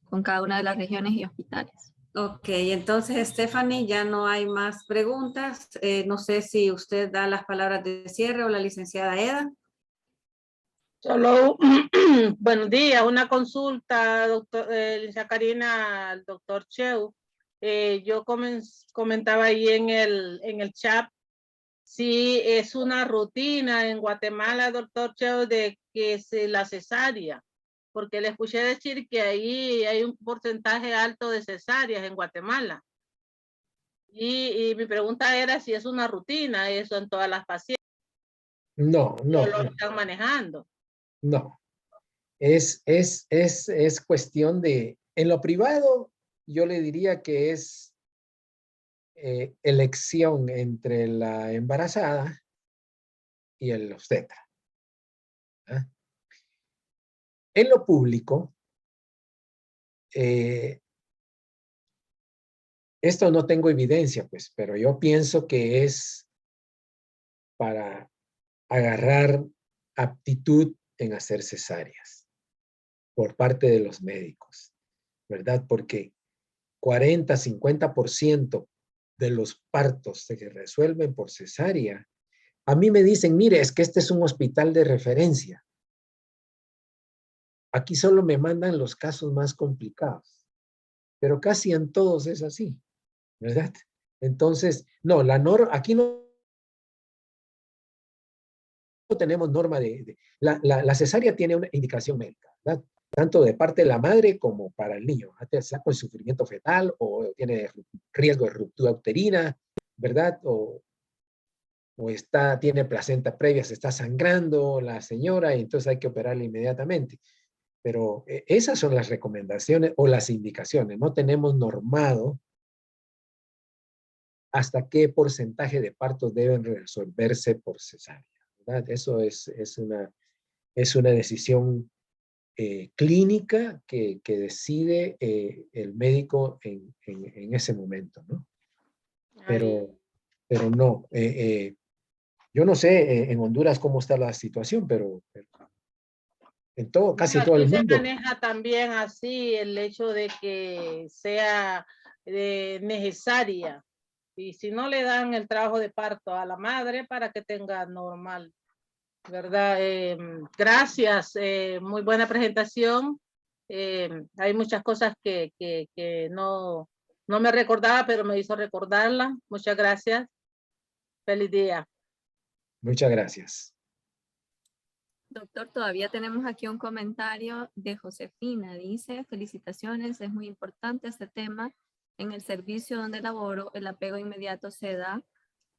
con cada una de las regiones y hospitales. Ok, entonces Stephanie, ya no hay más preguntas. No sé si usted da las palabras de cierre o la licenciada Eda. Solo, buenos días, una consulta, doctor, licenciada Karina, al doctor Cheu. Yo comentaba ahí en el chat si es una rutina en Guatemala, doctor Cheu, de que se la cesárea, porque le escuché decir que ahí hay un porcentaje alto de cesáreas en Guatemala. Y mi pregunta era si es una rutina eso en todas las pacientes. No, no, lo están manejando. no. Es cuestión de, en lo privado, yo le diría que es elección entre la embarazada y el obstetra. ¿Ah? En lo público, esto no tengo evidencia, pues, pero yo pienso que es para agarrar aptitud en hacer cesáreas por parte de los médicos, ¿verdad? Porque 40, 50% de los partos se resuelven por cesárea. A mí me dicen, mire, es que este es un hospital de referencia. Aquí solo me mandan los casos más complicados, pero casi en todos es así, ¿verdad? Entonces, no, aquí no tenemos norma la cesárea tiene una indicación médica, ¿verdad? Tanto de parte de la madre como para el niño, sea con sufrimiento fetal o tiene riesgo de ruptura uterina, ¿verdad? O tiene placenta previa, se está sangrando la señora y entonces hay que operarla inmediatamente. Pero esas son las recomendaciones o las indicaciones. No tenemos normado hasta qué porcentaje de partos deben resolverse por cesárea, ¿verdad? Eso es una decisión clínica que decide el médico en ese momento, ¿no? Pero no, yo no sé en Honduras cómo está la situación, pero casi todo el mundo. Se maneja también así el hecho de que sea necesaria Y si no le dan el trabajo de parto a la madre para que tenga normal, ¿verdad? Gracias, muy buena presentación. Hay muchas cosas que no me recordaba, pero me hizo recordarla. Muchas gracias. Feliz día. Muchas gracias. Doctor, todavía tenemos aquí un comentario de Josefina. Dice, felicitaciones, es muy importante este tema. En el servicio donde laboro, el apego inmediato se da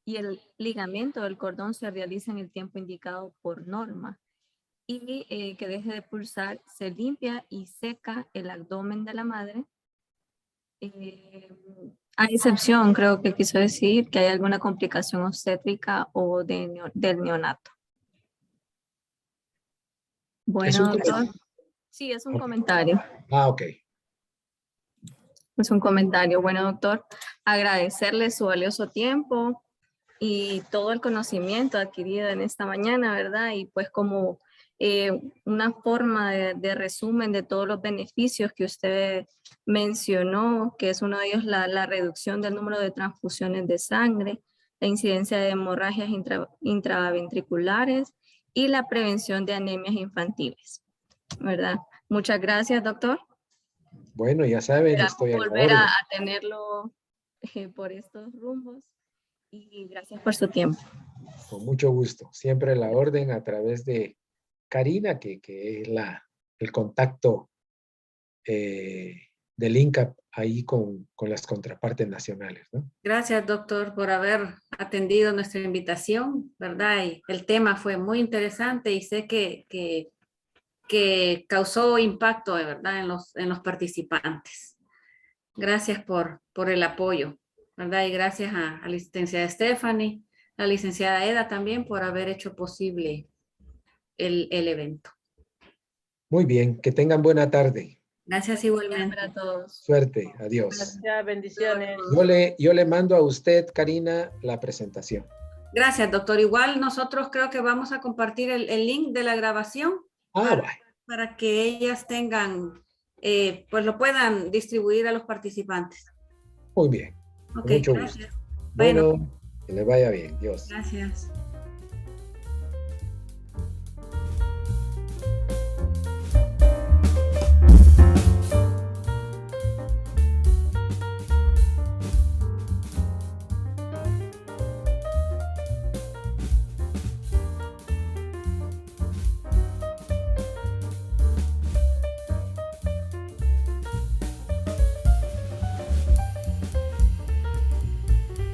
y el ligamento del cordón se realiza en el tiempo indicado por norma. Y que deje de pulsar, se limpia y seca el abdomen de la madre. A excepción, creo que quiso decir que hay alguna complicación obstétrica o del neonato. Bueno, doctor. Sí, es un comentario. Ok. Es un comentario. Bueno, doctor, agradecerle su valioso tiempo y todo el conocimiento adquirido en esta mañana, ¿verdad? Y pues como una forma de resumen de todos los beneficios que usted mencionó, que es uno de ellos la reducción del número de transfusiones de sangre, la incidencia de hemorragias intraventriculares y la prevención de anemias infantiles, ¿verdad? Muchas gracias, doctor. Bueno, ya saben, Esperamos estoy a la volver orden. a tenerlo por estos rumbos y gracias por su tiempo. Con mucho gusto. Siempre a la orden a través de Karina, que es el contacto del INCAP ahí con las contrapartes nacionales, ¿no? Gracias, doctor, por haber atendido nuestra invitación, ¿verdad? Y el tema fue muy interesante y sé que causó impacto, ¿verdad? En los participantes. Gracias por el apoyo, ¿verdad? Y gracias a la licenciada Stephanie, la licenciada Eda también por haber hecho posible el evento. Muy bien, que tengan buena tarde. Gracias igualmente. Para todos. Suerte, adiós. Ya, bendiciones. Yo le mando a usted, Karina, la presentación. Gracias, doctor. Igual nosotros creo que vamos a compartir el link de la grabación para que ellas tengan, pues lo puedan distribuir a los participantes. Muy bien. Ok, Mucho gracias. gusto. Bueno, que le vaya bien. Dios. Gracias.